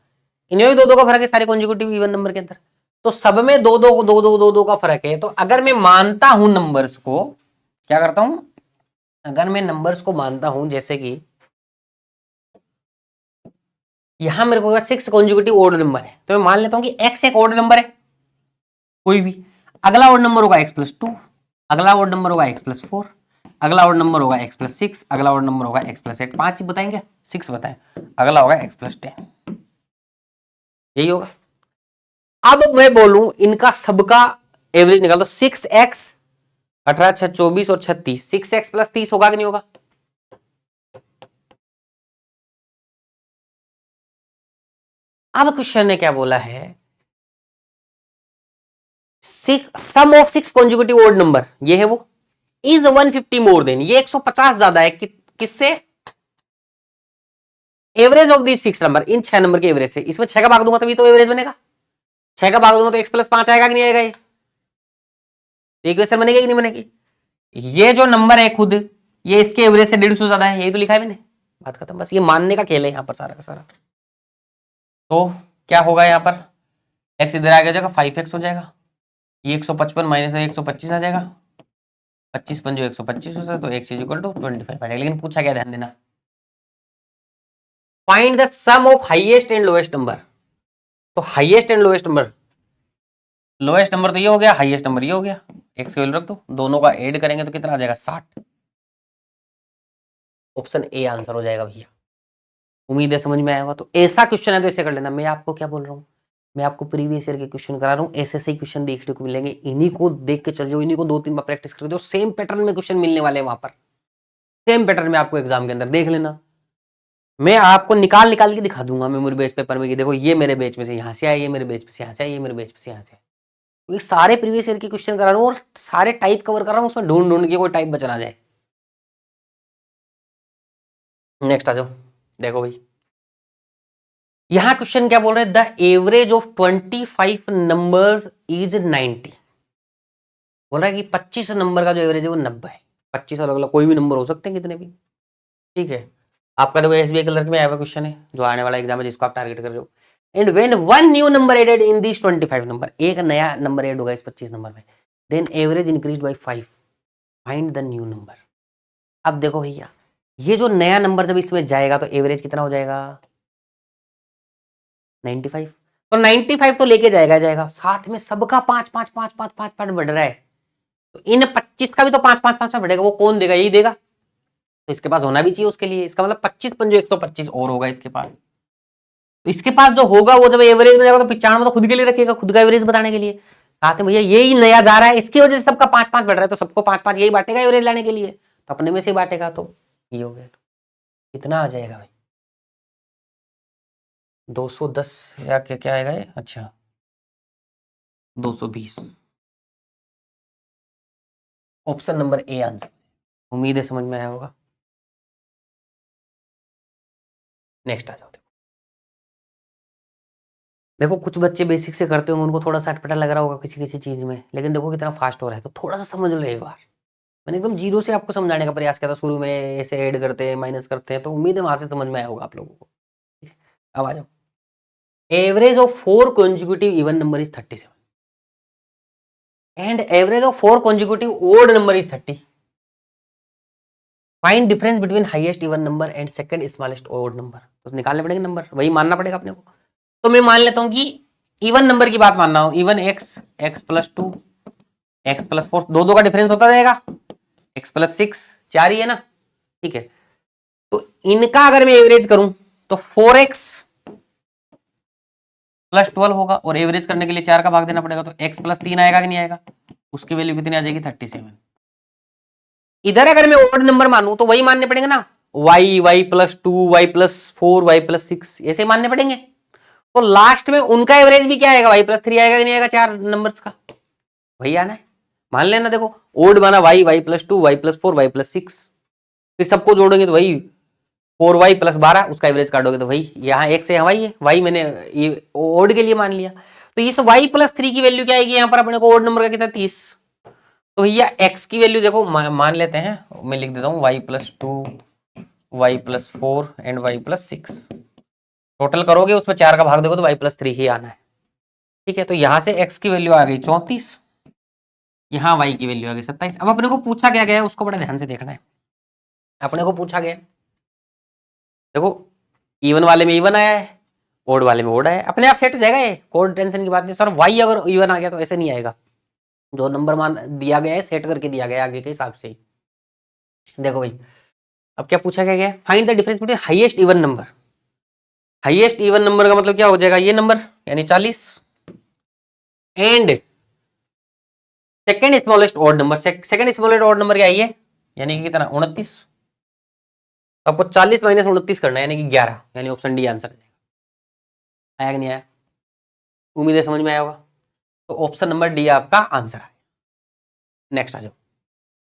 [SPEAKER 1] इनमें भी 2 2 का फर्क है सारे कंजुगेटिव इवन नंबर के अंदर, तो सब में 2 2 2 2 2 2 का फर्क है। तो अगर मैं मानता हूं नंबर्स को, क्या करता हूं, अगर मैं नंबर्स को मानता हूं, जैसे कि यहां मेरे को 6 कॉन्जुगेटिव ओड नंबर है, तो मैं मान लेता हूं कि x एक ओड नंबर है कोई भी, अगला ओड नंबर होगा x+2, अगला ओड नंबर होगा x+4, अगला ओड नंबर होगा x+6, अगला ओड नंबर होगा x+8। 5 ही बताएंगे, 6 बताएं, अगला होगा x+10, यही होगा। अब मैं बोलूं इनका सबका एवरेज निकाल दो, 6x 18 6 24 और 36, 6x+30 होगा कि नहीं होगा। अब क्वेश्चन ने क्या बोला है, sum of 6 conjugative odd number, ये है वो, इज 150 मोर देन, ये 150 ज्यादा है किससे, average of the 6 number, in 6 number के एवरेज से। इसमें 6 का भाग दूंगा तभी तो एवरेज बनेगा, 6 का भाग दूंगा तो x+5 आएगा कि नहीं आएगा, ये इक्वेशन बनेगी कि नहीं बनेगी। ये जो नंबर है खुद, ये इसके एवरेज से 150 ज्यादा है, यही तो लिखा है मैंने, बात खत्म। बस ये मानने का खेल है यहां पर सारा का सारा। तो क्या होगा यहाँ पर, x इधर आ जाएगा 5x हो जाएगा, ये 155 माइनस 125 आ जाएगा, 25 पंजो 125 होता है, तो x इज इक्वल टू 25 आएगा। लेकिन पूछा क्या, ध्यान देना, find the sum of highest and lowest number. तो highest and lowest number, lowest number तो ये हो गया, हाईएस्ट नंबर ये हो गया, x की वैल्यू रख दो, दोनों का ऐड करेंगे तो कितना आ जाएगा 60। ऑप्शन ए आंसर हो जाएगा भैया। उम्मीद है समझ में आया होगा। तो ऐसा क्वेश्चन है तो ऐसे कर लेना। मैं आपको क्या बोल रहा हूँ, मैं आपको प्रीवियस ईयर के क्वेश्चन करा रहा हूँ, ऐसे ही क्वेश्चन देखने को मिलेंगे, इन्हीं को देख के चल जाओ, इन्हीं को 2 3 बार प्रैक्टिस कर दो, सेम पैटर्न में क्वेश्चन मिलने वाले हैं वहां पर, सेम पैटर्न में आपको एग्जाम के अंदर देख लेना। मैं आपको निकाल निकाल के दिखा दूंगा मेमोरी बेस पेपर में कि देखो ये मेरे बेच में से यहाँ से आया, ये मेरे बेच में से यहाँ से आया, ये मेरे बेच में से यहाँ से, तो ये सारे प्रीवियस ईयर के क्वेश्चन करा रहा हूँ और सारे टाइप कवर कर रहा हूँ, उसमें ढूंढ ढूंढ के कोई टाइप बचा ना जाए। नेक्स्ट आ जाओ, देखो भाई यहां क्वेश्चन क्या बोल रहे हैं, the average of 25 numbers is 90। बोल रहा है कि 25 नंबर का जो एवरेज है वो 90 है। 25 अलग अलग कोई भी नंबर हो सकते हैं, कितने भी, ठीक है। आपका देखो एसबीआई क्लर्क में आया हुआ क्वेश्चन है, जो आने वाला एग्जाम है जिसको आप टारगेट कर रहे हो। And when one new number added in this 25 number, एक नया नंबर एड होगा इस 25 नंबर में, then average increased by 5, find the new number. अब देखो भैया ये जो नया नंबर जब इसमें जाएगा तो एवरेज कितना हो जाएगा 95। तो 95 तो लेके जाएगा, साथ में सबका 5 5 5 5 5 5 बढ़ रहा है, तो इन 25 का भी तो 5 5 5 बढ़ेगा। वो कौन देगा, यही देगा, तो इसके पास होना भी चाहिए उसके लिए। इसका मतलब 25 पंजो 125 और होगा इसके पास। तो इसके पास जो होगा वो जब एवरेज में जाएगा तो 95 तो खुद के लिए रखेगा, खुद का एवरेज बताने के लिए। साथ में भैया यही नया जा रहा है, इसकी वजह से सबका 5 5 बढ़ रहा है, तो सबको 5 5 यही बांटेगा एवरेज लाने के लिए, तो अपने में से बांटेगा। तो ये हो गया, कितना आ जाएगा भाई 210 या क्या क्या आएगा ये, अच्छा 220। Option number A answer. उम्मीद है समझ में आया होगा। नेक्स्ट आ जाओ। देखो कुछ बच्चे बेसिक से करते होंगे, उनको थोड़ा सा अटपटा लग रहा होगा किसी किसी चीज में, लेकिन देखो कितना फास्ट हो रहा है, तो थोड़ा सा समझ लो एक बार। मैंने एकदम जीरो से आपको समझाने का प्रयास किया था, शुरू में ऐसे ऐड करते हैं माइनस करते हैं, तो उम्मीद है वहां से समझ में आया होगा आप लोगों को। ठीक है, अब आ जाओ। Average of 4 consecutive even number is 37 and average of 4 consecutive odd number is 30। Find difference between highest even number and second smallest odd number. तो निकालने पड़ेंगे नंबर, वही मानना पड़ेगा अपने को। तो मैं मान लेता हूं कि इवन नंबर की बात मान रहा हूं, इवन x+2 x+4, 2 2 का डिफरेंस होता जाएगा, x+6 4 ही है ना, ठीक है। तो इनका अगर मैं एवरेज करूं तो 4x प्लस 12 होगा और एवरेज करने के लिए 4 का भाग देना पड़ेगा, तो x प्लस 3 आएगा कि नहीं आएगा, उसकी वैल्यू कितनी आ जाएगी 37। इधर अगर मैं ओड नंबर मानूं तो वही मानने पड़ेंगे ना, y plus 2 y plus 4 y plus 6 ऐसे मानने पड़ेंगे। तो लास्ट में उनका एवरेज भी क्या आएगा, y प्लस 3 आएगा कि नहीं आएगा, 4 नंबर्स का वही आना है। मान लेना देखो ओड माना y plus 2 y plus 4 y plus 6, फिर सबको जोड़ोगे तो वही 4y प्लस 12, उसका एवरेज काटोगे तो वही यहाँ x है, y है, y मैंने ओड के लिए मान लिया। तो इस y प्लस 3 की वैल्यू क्या आएगी यहाँ पर अपने को, ओड नंबर का कितना 30। तो भैया x की वैल्यू देखो मान लेते हैं, मैं लिख देता हूँ y plus 2 y plus 4 and y plus 6, total करोगे उसमें 4 का भाग दोगे तो y प्लस 3 ही आना है। ठीक है, तो यहाँ से x की वैल्यू आ गई 34, यहाँ y की वैल्यू आ गई 27। अब अपने को पूछा क्या गया है उसको बड़ा ध्यान से देखना है। अपने को पूछा गया देखो इवन वाले में इवन आया है, ओड वाले में ओड आया है, अपने आप सेट हो जाएगा ये, कोई टेंशन की बात नहीं। सर y अगर इवन आ गया तो ऐसे नहीं आएगा, जो नंबर मान दिया गया है सेट करके दिया गया है आगे के हिसाब से ही। देखो भाई अब क्या पूछा गया है, find the difference between highest even number. Highest even number का मतलब क्या हो जाएगा, ये नंबर यानी 40 and second smallest odd number. Second smallest odd number क्या है ये, यानी कि कितना 29। आपको 40 माइनस 29 करना है यानी कि 11, यानी ऑप्शन डी आंसर आया कि नहीं आया, उम्मीद है समझ में आया होगा। तो ऑप्शन नंबर डी आपका आंसर है। नेक्स्ट आ जाओ,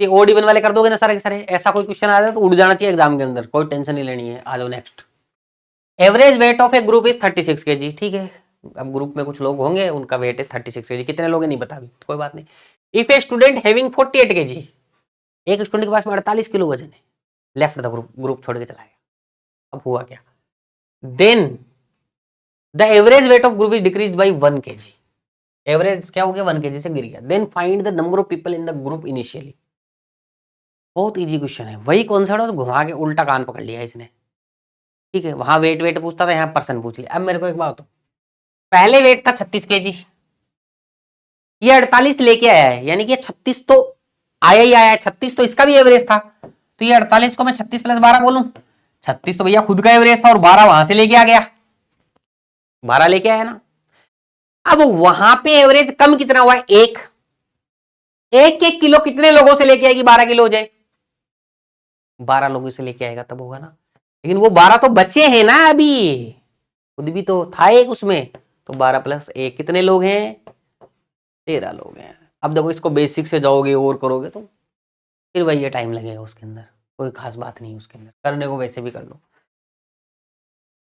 [SPEAKER 1] ये ओड इवन वाले कर दोगे ना सारे के सारे, ऐसा कोई क्वेश्चन आ जाए तो उड़ जाना चाहिए एग्जाम के अंदर, कोई टेंशन नहीं लेनी है। आ जाओ next, average weight of A group is 36 kg। ठीक है, अब ग्रुप में कुछ लोग होंगे उनका वेट है 36 kg, कितने लोग हैं नहीं पता अभी, कोई बात नहीं। If a student having 48 kg, एक स्टूडेंट के पास में 48 किलो वजन है, लेफ्ट द ग्रुप, ग्रुप छोड़ के चला गया। अब हुआ क्या, then the average weight of group is decrease by 1 kg। Average क्या हो गया 1 kg से गिर गया। Then find the number of people in the group initially. बहुत इजी क्वेश्चन है, वही कॉन्सेप्ट है, घुमा के उल्टा कान पकड़ लिया इसने। ठीक है, वहां वेट वेट पूछता था, यहाँ पर्सन पूछ लिया। अब मेरे को एक बात हो, पहले वेट था 36 kg, ये 48 लेके आया है, यानी कि 36 तो आया ही आया है, 36 तो इसका भी एवरेज था। तो ये 48 को मैं 36 प्लस 12 बोलूं, 36 तो भैया खुद का एवरेज था और 12 वहां से लेके आ गया, 12 लेके आया ना। अब वहां पे एवरेज कम कितना हुआ है, एक एक किलो कितने लोगों से लेके आएगी, 12 किलो हो जाए, 12 लोगों से लेके आएगा तब होगा ना। लेकिन वो 12 तो बचे हैं ना, अभी खुद भी तो था एक उसमें, तो 12 प्लस 1 कितने लोग हैं, 13 लोग हैं। अब देखो इसको बेसिक से जाओगे और करोगे तो फिर वही ये टाइम लगेगा, उसके अंदर कोई खास बात नहीं, उसके अंदर करने को वैसे भी कर लो।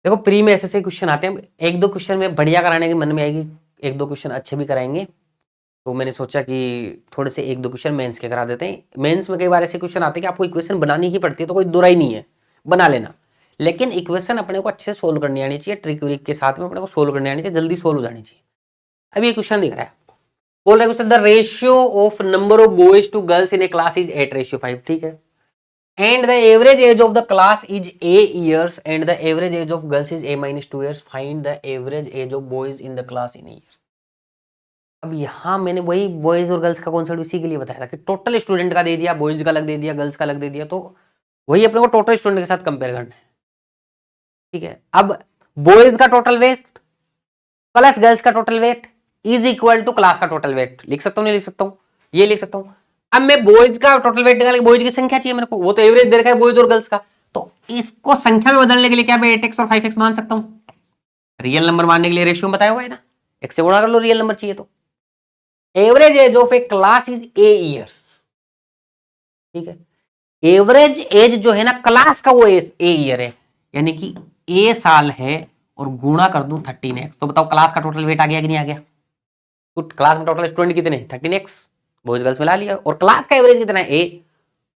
[SPEAKER 1] देखो प्री में ऐसे क्वेश्चन आते हैं, एक दो क्वेश्चन में बढ़िया कराने की मन में आएगी, एक दो क्वेश्चन अच्छे भी कराएंगे, तो मैंने सोचा कि थोड़े से एक दो क्वेश्चन मेंस के करा देते हैं। मेंस में कई बार ऐसे क्वेश्चन आते हैं कि आपको इक्वेशन बनानी ही पड़ती है, तो कोई दुराई नहीं है, बना लेना, लेकिन इक्वेशन अपने को अच्छे से सोल्व करनी आनी चाहिए, ट्रिक व्रिक के साथ में अपने को सोल्व करनी आनी चाहिए, जल्दी सोल्व हो जानी चाहिए। अब ये क्वेश्चन दिख रहा है, बोल रहा है question, the ratio of number of boys to girls in a class is 8:5। ठीक है, and the average age of the class is A years and the average age of girls is A-2 years। Find the average age of boys in the class in years. अब यहाँ मैंने वही boys और girls का concept इसी के लिए बताया था कि टोटल स्टूडेंट का दे दिया, बॉयज का अलग दे दिया, गर्ल्स का अलग दे दिया, तो वही अपने को टोटल स्टूडेंट के साथ कंपेयर करना है। ठीक है, अब बॉयज का टोटल वेट प्लस गर्ल्स का total weight is equal to class का टोटल वेट। लिख सकता हूँ नहीं लिख सकता हूँ, ये लिख सकता हूँ। अब मैं बॉयज का टोटल वेट निकाल, बॉयज की संख्या चाहिए मेरे को, वो तो एवरेज दे रखा है बॉयज और गर्ल्स का, तो इसको संख्या में बदलने के लिए क्या मैं 8x और 5x मान सकता हूँ, रियल नंबर मानने के लिए रेशियो बताया हुआ है ना, x से गुणा कर लो रियल नंबर चाहिए तो। Average age of A class is A years। ठीक है, एवरेज एज जो है ना क्लास का वो A year है, यानी कि A साल है और गुणा कर दूं 13x, तो बताओ क्लास का टोटल वेट आ गया कि नहीं आ गया। तो क्लास में टोटल स्टूडेंट कितने 13x, बॉयज गर्ल्स मिला लिया, और क्लास का एवरेज कितना है A,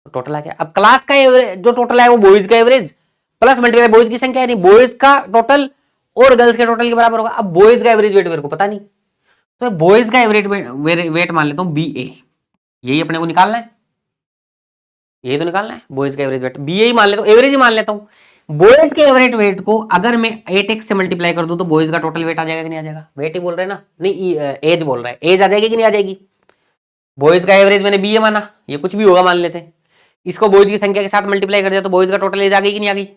[SPEAKER 1] तो टोटल आ गया। अब क्लास का एवरेज जो टोटल है वो बॉयज का एवरेज प्लस मल्टीप्लाई बॉयज की संख्या, यानी बॉयज का टोटल और गर्ल्स के टोटल के बराबर होगा। अब बॉयज का एवरेज वेट मेरे को पता नहीं, तो बॉयज का एवरेज वेट मान लेता हूं BA, यही अपने को निकालना है, यही तो निकालना है, बॉयज का एवरेज वेट BA ही मान लेता हूं, एवरेज ही मान लेता हूं। बॉयज के एवरेज वेट को अगर मैं 8x से मल्टीप्लाई कर दूं तो बॉयज का टोटल वेट आ जाएगा कि नहीं आ जाएगा, वेट ही बोल रहे हैं ना, नहीं एज बोल रहा है, एज आ जाएगी कि नहीं आ जाएगी। बॉयज का एवरेज मैंने BA माना, ये कुछ भी होगा मान लेते हैं, इसको बॉयज की संख्या के साथ मल्टीप्लाई कर दिया तो बॉयज का टोटल एज आ गई कि नहीं आ गई।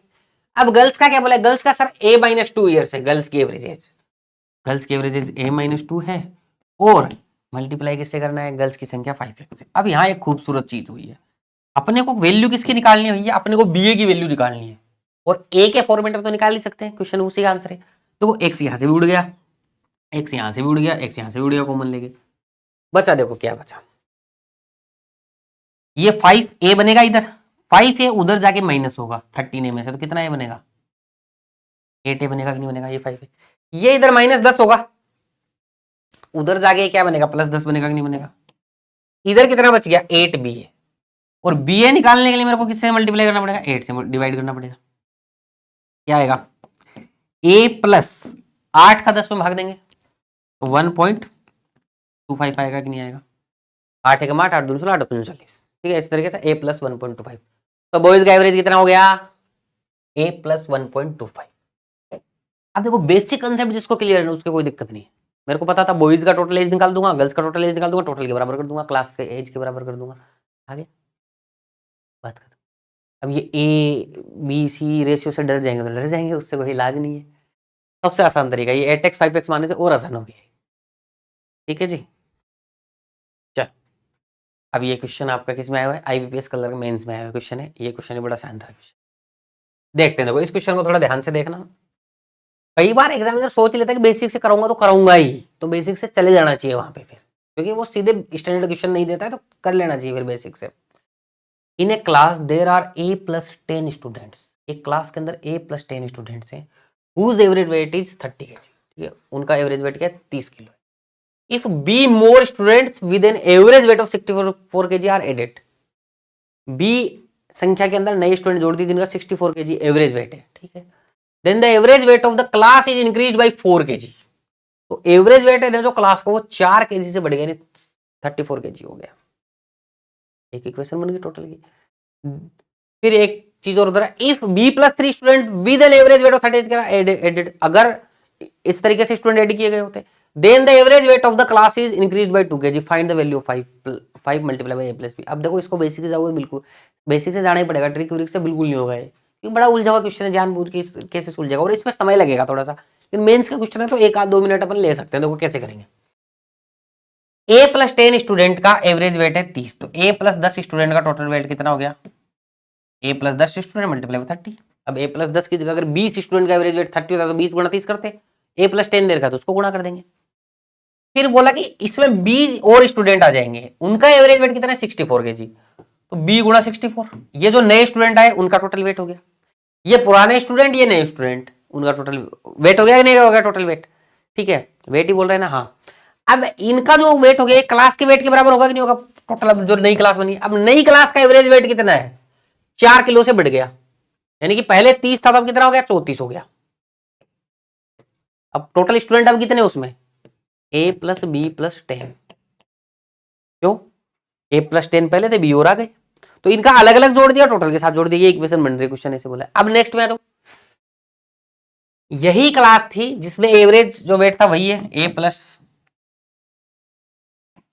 [SPEAKER 1] अब गर्ल्स का क्या बोला, गर्ल्स का सर A-2 ईयर्स है गर्ल्स की एवरेज एज, गर्ल्स की एवरेज एज A-2 है और मल्टीप्लाई किससे करना है, गर्ल्स की संख्या 5x से। अब यहाँ एक खूबसूरत चीज हुई है, अपने को वैल्यू किसकी निकालनी है भैया, अपने को BA की वैल्यू निकालनी है और A के फॉर्मेट में तो निकाल ही सकते हैं, क्वेश्चन उसी का आंसर है। तो x यहाँ से भी उड़ गया, x यहाँ से भी उड़ गया, x यहाँ से भी उड़ गया, कॉमन लेके बचा, देखो क्या बचा, ये 5A बनेगा, इधर 5A उधर जाके माइनस होगा 13A में से, तो कितना A बनेगा, 8A बनेगा कि नहीं बनेगा, ये 5A, ये इधर -10 होगा, उधर जाके क्या बनेगा, +10 बनेगा कि नहीं बनेगा, इधर कितना बच गया, 8BA, और BA निकालने के लिए मेरे को किससे मल्टीप्लाई करना पड़ेगा, 8 से डिवाइड करना पड़ेगा, क्या आएगा, A + 8 का 10 में भाग देंगे तो 1.25 आएगा कि नहीं आएगा, 8 1 8, 8 2 16, 8 2 40, ठीक है, इस तरीके से A + 1.25। तो बॉयज का एवरेज कितना हो गया, A + 1.25। अब देखो बेसिक कंसेप्ट जिसको क्लियर है उसके कोई दिक्कत नहीं है, मेरे को पता था बॉयज का टोटल एज निकाल दूंगा, गर्ल्स का टोटल एज निकाल दूंगा, टोटल के बराबर कर दूंगा, क्लास के एज के बराबर कर दूंगा, आगे बात कर। अब ये A B C रेशियो से डर जाएंगे तो डर जाएंगे, उससे कोई इलाज नहीं है, सबसे आसान तरीका ये 8x 5x मानने से और आसान हो गया, ठीक है जी। चल अब ये क्वेश्चन आपका किस में आया हुआ है, IBPS कलर मेंस में आया हुआ क्वेश्चन है, ये क्वेश्चन बड़ा शानदार क्वेश्चन, देखते हैं। देखो इस क्वेश्चन को थोड़ा ध्यान से देखना, कई बार एग्जामिनर सोच लेता है कि बेसिक से कराऊंगा तो कराऊंगा ही, तो बेसिक से चले जाना चाहिए वहां पे फिर, क्योंकि वो सीधे स्टैंडर्ड क्वेश्चन नहीं देता है, तो कर लेना चाहिए फिर बेसिक से। In a class there are A + 10 students, एक क्लास के अंदर A + 10 स्टूडेंट्स हैं, whose average weight is 30 kg, ठीक है, उनका एवरेज वेट क्या है, 30 kilo. If B more students with an average weight of 64 kg are added, B संख्या के अंदर नए स्टूडेंट जोड़ दी जिनका 64 kg एवरेज वेट है, ठीक है, then the average weight of the class is increase by 4 kg, तो एवरेज वेट है जो क्लास को वो 4 kg से बढ़ गया, 34 kg हो गया, एक इक्वेशन बन गई टोटल की। फिर एक चीज और उधर, if B + 3 student with an average weight of 30 added, अगर इस तरीके से स्टूडेंट ऐड किए गए होते, then the average weight of the class is increase by 2 kg, find the value of 5 multiply by A + B। अब देखो इसको बेसिक से जाओगे, बिल्कुल बेसिक से जाना ही पड़ेगा, ट्रिक व्रिक से बिल्कुल नहीं होगा ये बड़ा उलझा हुआ क्वेश्चन है, जानबूझ के कैसे सुलझेगा, और इसमें समय लगेगा थोड़ा सा, लेकिन मेंस का क्वेश्चन है तो 1 आध 2 मिनट अपन ले सकते हैं। देखो कैसे करेंगे, A + 10 स्टूडेंट का एवरेज वेट है 30, तो A + 10 स्टूडेंट का टोटल वेट कितना हो गया, A + 10 स्टूडेंट मल्टीप्लाई बाय 30। अब A + 10 की जगह अगर 20 स्टूडेंट का एवरेज वेट 30 होता तो 20 गुणा 30 करते, A + 10 दे रखा तो उसको गुणा कर देंगे। फिर बोला कि इसमें 20 और स्टूडेंट आ जाएंगे, उनका एवरेज वेट कितना है, 64 kg, तो B × 64, ये जो नए स्टूडेंट आए उनका टोटल वेट हो गया, ये पुराने स्टूडेंट ये नए स्टूडेंट, उनका टोटल वेट हो गया कि नहीं हो गया, टोटल वेट, ठीक है, वेट ही बोल रहे हैं ना, हाँ। अब इनका जो वेट हो गया क्लास के वेट के बराबर होगा कि नहीं होगा, टोटल जो नई क्लास बनी, अब नई क्लास का एवरेज वेट कितना है, 4 किलो से बढ़ गया, यानी कि पहले 30 था तो अब कितना हो गया, 34 हो गया। अब टोटल स्टूडेंट अब कितने उसमें, A + B + 10, क्यों, A + 10 पहले थे, B और आ गए, तो इनका अलग अलग जोड़ दिया, टोटल के साथ जोड़ दिया, ये इक्वेशन बन रही, क्वेश्चन ऐसे बोला। अब नेक्स्ट में तो यही क्लास थी जिसमें एवरेज जो वेट था वही है, A +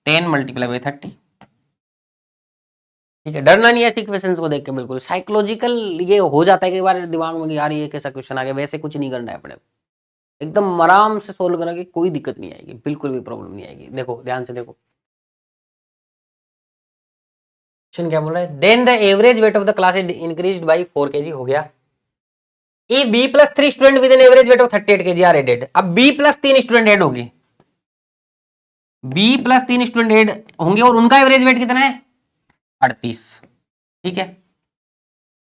[SPEAKER 1] 10 मल्टीप्लाई बाय 30, ठीक है, डरना नहीं है ऐसी क्वेश्चन को देख के, बिल्कुल साइकोलॉजिकल ये हो जाता है कई बार दिमाग में, यार ये कैसा क्वेश्चन आ गया, वैसे कुछ नहीं करना है अपने, एकदम आराम से सोल्व करा के कोई दिक्कत नहीं आएगी, बिल्कुल भी प्रॉब्लम नहीं आएगी। देखो ध्यान से देखो क्वेश्चन क्या बोल रहा है, then the average weight of the class is increased by 4 kg हो गया, a B + 3 student with an average weight of 38 kg are added. अब B + 3 स्टूडेंट ऐड होंगे, B + 3 स्टूडेंट ऐड होंगे और उनका एवरेज वेट कितना है, 38, ठीक है,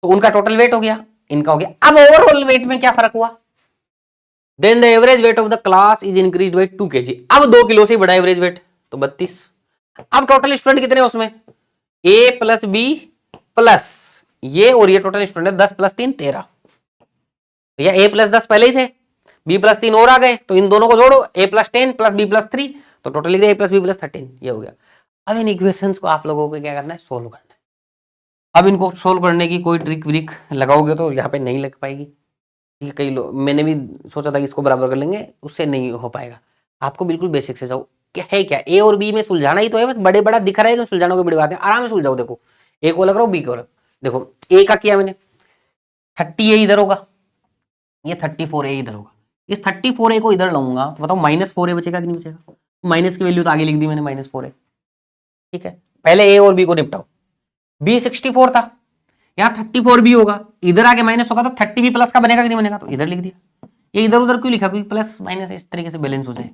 [SPEAKER 1] तो उनका टोटल वेट हो गया, इनका हो गया। अब ओवरऑल वेट में क्या फर्क हुआ, then the average weight of the class is increased by 2 kg, अब 2 किलो से बढ़ा एवरेज वेट, तो 32। अब टोटल स्टूडेंट कितने उसमें, A + B प्लस ये और ये टोटल स्टूडेंट 10 + 3 13, या A + 10 पहले ही थे, B + 3 और आ गए, तो इन दोनों को जोड़ो, A + 10 + B + 3, तो टोटल लिख दे A + B + 13, ये हो गया। अब इन इक्वेशंस को आप लोगों को क्या करना है, सोल्व करना है। अब इनको सोल्व करने की कोई ट्रिक व्रिक लगाओगे तो यहाँ पे नहीं लग पाएगी, ठीक है, कई लोग, मैंने भी सोचा था कि इसको बराबर कर लेंगे, उससे नहीं हो पाएगा, आपको बिल्कुल बेसिक से जाओ, क्या है, क्या A और B में सुलझाना ही तो है, बस बड़े बड़ा दिख रहा है कि सुलझाना कोई बड़ी बात है, आराम से सुलझाओ। देखो A को अलग रहो, B को अलग, देखो A का किया मैंने 30 A इधर होगा, ये 34 A इधर होगा, इस 34A को इधर लाऊंगा तो बताओ -4A बचेगा कि नहीं बचेगा? माइनस की वैल्यू तो आगे लिख दी मैंने -4A। ठीक है, पहले A और B को निपटाओ। B 64 था, यहाँ 34B होगा, इधर आगे माइनस होगा तो 30B प्लस का बनेगा कि नहीं बनेगा? तो इधर लिख दिया। ये इधर उधर क्यों लिखा? क्योंकि प्लस माइनस इस तरीके से बैलेंस हो जाए।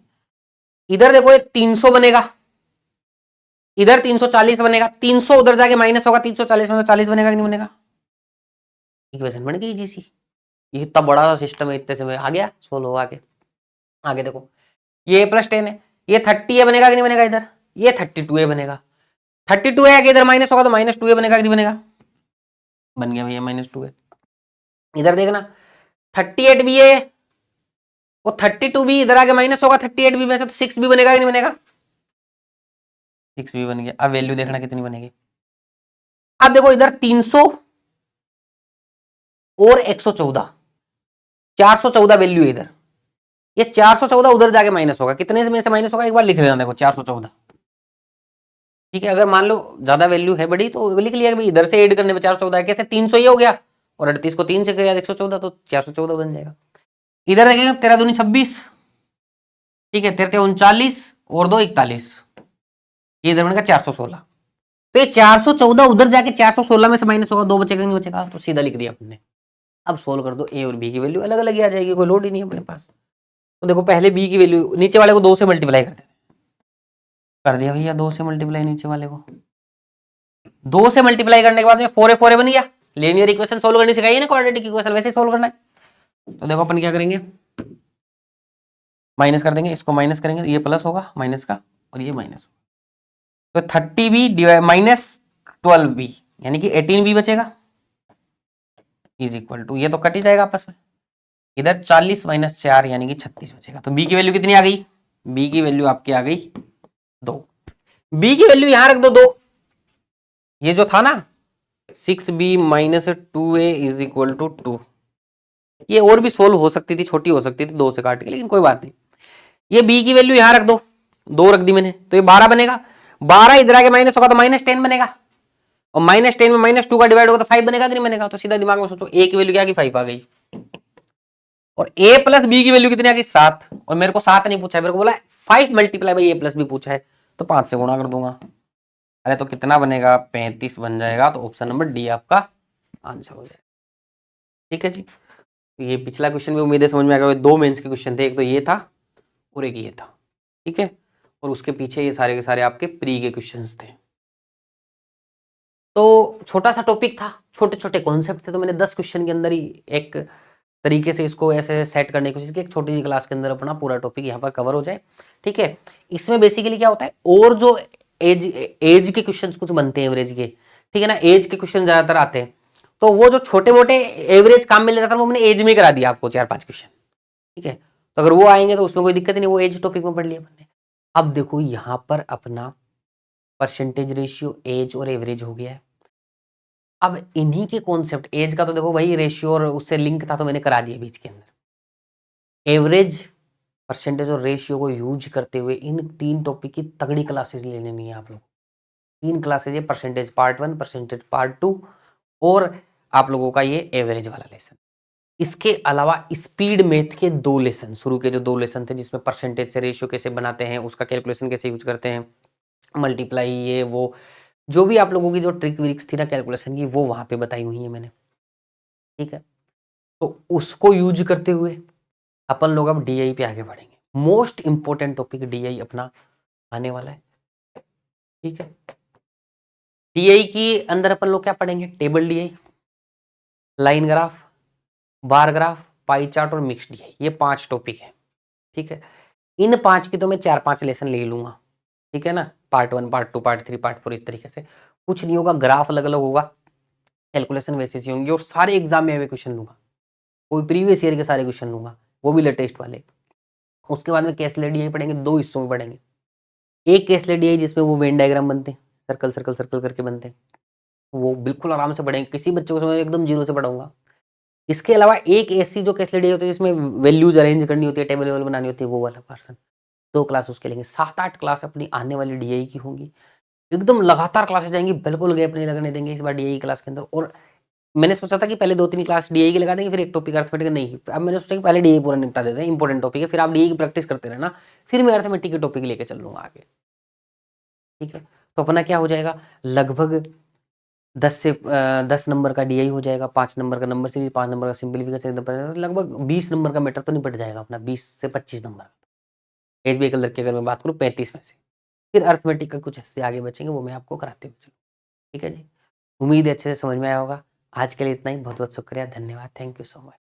[SPEAKER 1] इधर देखो ये 300 बनेगा, इधर 340 बनेगा, 300 उधर जाके माइनस होगा, 340 में तो 40 बनेगा कि नहीं बनेगा? इक्वेशन बन गई जी सी। ये इतना बड़ा सा सिस्टम है, इतने से आ गया सोल्व हो। आगे आगे देखो, ये +10 है, ये 30A बनेगा कि नहीं बनेगा? इधर ये 32A बनेगा, 32A आगे इधर माइनस होगा तो -2A बनेगा कि नहीं बनेगा? बन गया भैया -2A। इधर देखना 38B है, वो 32B इधर आगे माइनस होगा 38B में से, तो 6B बनेगा कि नहीं बनेगा? 6B बन गया। अब वैल्यू देखना कितनी बनेगी। अब देखो इधर 300 और 114, 414 वैल्यू है इधर। ये 414 उधर जाके माइनस होगा, कितने में से माइनस होगा एक बार लिख लेना। देखो 414, ठीक है। अगर मान लो ज्यादा वैल्यू है बड़ी तो लिख लिया कि इधर से ऐड करने में 414 कैसे, 300 ये हो गया और 38 को 3 से किया 114 तो 414 बन जाएगा। इधर देखेंगे 13 दूनी 26, ठीक है, 13 39 और 2 41, ये इधर बनेगा 416। तो ये 414 उधर जाके 416 में से माइनस होगा, 2 बचेगा नहीं बचेगा? तो सीधा लिख दिया अपने। अब सोल्व कर दो, ए और बी की वैल्यू अलग अलग ही आ जाएगी, कोई लोड ही नहीं है अपने पास। तो देखो पहले बी की वैल्यू नीचे वाले को 2 से मल्टीप्लाई कर देते, कर दिया भैया 2 से मल्टीप्लाई, नीचे वाले को 2 से मल्टीप्लाई करने के बाद में 4A बन गया। लीनियर इक्वेशन सोल्व करनी सिखाई है ना, क्वाड्रेटिक इक्वेशन वैसे सोल्व करना है। तो देखो अपन क्या करेंगे, माइनस कर देंगे, इसको माइनस करेंगे, ये प्लस होगा माइनस का और ये माइनस होगा। तो 30B माइनस 12B यानी कि 18B बचेगा, इज इक्वल टू, ये तो कट ही जाएगा आपस में, इधर 40 - 4 यानी कि 36 बचेगा। तो बी की वैल्यू कितनी आ गई? बी की वैल्यू आपकी आ गई 2। बी की वैल्यू यहां रख दो 2, ये जो था ना 6B - 2A is equal to 2, ये और भी सोल्व हो सकती थी, छोटी हो सकती थी 2 से काट के, लेकिन कोई बात नहीं। ये बी की वैल्यू यहां रख दो, 2 रख दी मैंने, तो ये 12 बनेगा। 12 इधर आके माइनस होगा तो -10 बनेगा, और -10 में -2 का डिवाइड होगा तो 5 बनेगा कि नहीं बनेगा? तो सीधा दिमाग में सोचो, ए की वैल्यू क्या आ गई? 5 आ गई। और a प्लस बी की वैल्यू कितनी आ गई? 7। और मेरे को 7 नहीं पूछा है, मेरे को बोला 5 multiply by a plus B पूछा है, तो 5 से गुणा कर दूंगा। अरे तो कितना बनेगा? 35 बन जाएगा। तो ऑप्शन नंबर डी आपका आंसर हो जाएगा। ठीक है जी, तो ये पिछला क्वेश्चन भी उम्मीद है समझ में आ गया। 2 मेंस के क्वेश्चन थे, एक तो ये था और एक ये था, ठीक है। और उसके पीछे ये सारे के सारे आपके प्री के क्वेश्चन थे। तो छोटा सा टॉपिक था, छोटे छोटे कॉन्सेप्ट थे, तो मैंने 10 क्वेश्चन के अंदर ही एक तरीके से इसको ऐसे सेट करने की कोशिश की, एक छोटी सी क्लास के अंदर अपना पूरा टॉपिक यहाँ पर कवर हो जाए। ठीक है, इसमें बेसिकली क्या होता है, और जो एज के क्वेश्चन कुछ बनते हैं एवरेज के, ठीक है ना, एज के क्वेश्चन ज्यादातर आते हैं, तो वो जो छोटे मोटे एवरेज काम में ले जाता है वो मैंने एज में करा दिया आपको 4-5 क्वेश्चन। ठीक है, तो अगर वो आएंगे तो उसमें कोई दिक्कत नहीं, वो एज टॉपिक में पढ़ लिया हमने। अब देखो यहाँ पर अपना परसेंटेज रेशियो, एज और एवरेज हो गया है। अब इन्हीं के कॉन्सेप्ट, एज का तो देखो भाई रेशियो और उससे लिंक था तो मैंने करा दिया बीच के अंदर। एवरेज, परसेंटेज और रेशियो को यूज करते हुए इन 3 टॉपिक की तगड़ी क्लासेस ले लेनी है आप लोग। 3 क्लासेज है, परसेंटेज पार्ट 1, परसेंटेज पार्ट 2 और आप लोगों का ये एवरेज वाला लेसन। इसके अलावा स्पीड मेथ के 2 लेसन, शुरू के जो 2 लेसन थे जिसमें परसेंटेज से रेशियो कैसे बनाते हैं, उसका कैलकुलेशन कैसे यूज करते हैं, मल्टीप्लाई, ये वो जो भी आप लोगों की जो ट्रिक विक्स थी ना कैलकुलेशन की, वो वहां पे बताई हुई है मैंने। ठीक है, तो उसको यूज करते हुए अपन लोग अब डीआई पे आगे बढ़ेंगे। मोस्ट इंपोर्टेंट टॉपिक डीआई अपना आने वाला है। ठीक है, डीआई के अंदर अपन लोग क्या पढ़ेंगे? Table DI, line graph, bar graph, pie chart और मिक्स डीआई, ये 5 टॉपिक है। ठीक है, इन 5 की तो मैं 4-5 लेसन ले लूंगा। ठीक है ना, पार्ट 1, पार्ट 2, पार्ट 3, पार्ट 4, इस तरीके से कुछ नहीं होगा, ग्राफ अलग अलग होगा, कैलकुलेशन वैसे ही होंगी, और सारे एग्जाम में मैं क्वेश्चन लूंगा, कोई प्रीवियस ईयर के सारे क्वेश्चन लूंगा, वो भी लेटेस्ट वाले। उसके बाद में केस स्टडी डीआई पढ़ेंगे, 2 हिस्सों में पढ़ेंगे। एक केस स्टडी डीआई जिसमें वो वेन डायग्राम बनते हैं, सर्कल सर्कल सर्कल करके बनते हैं, वो बिल्कुल आराम से पढ़ेंगे, किसी बच्चों को मैं एकदम जीरो से पढ़ाऊंगा। इसके अलावा एक ऐसी जो केस स्टडी होती है जिसमें वैल्यूज अरेंज करनी होती है, टेबल वेबल बनानी होती है, वो वाला पर्सन, 2 क्लास उसके लेंगे। 7-8 क्लास अपनी आने वाली डीआई की होंगी, एकदम लगातार क्लासेस जाएंगी, बिल्कुल गैप नहीं लगने देंगे इस बार डीआई क्लास के अंदर। और मैंने सोचा था कि पहले 2-3 क्लास डीआई की लगा देंगे, फिर एक टॉपिक अरिथमेटिक नहीं। अब मैंने सोचा कि पहले डीआई पूरा निपटा देते हैं, इंपॉर्टेंट टॉपिक है, फिर आप डीआई की प्रैक्टिस करते रहना, फिर मैं अरिथमेटिक के टॉपिक लेके चल लूँगा आगे, ठीक है? तो अपना क्या हो जाएगा, लगभग 10 नंबर का डीआई हो जाएगा, 5 नंबर का नंबर सीरीज, 5 नंबर का सिंप्लीफिकेशन, लगभग 20 नंबर का मैटर तो निपट जाएगा अपना, 20 से 25 नंबर। एसबीआई क्लर्क की अगर मैं बात करूँ 35 में से। फिर अरिथमेटिक का कुछ हिस्से आगे बचेंगे, वो मैं आपको कराते हुए चलूँ, ठीक है जी? उम्मीद है अच्छे से समझ में आया होगा। आज के लिए इतना ही, बहुत-बहुत शुक्रिया, धन्यवाद, थैंक यू सो मच।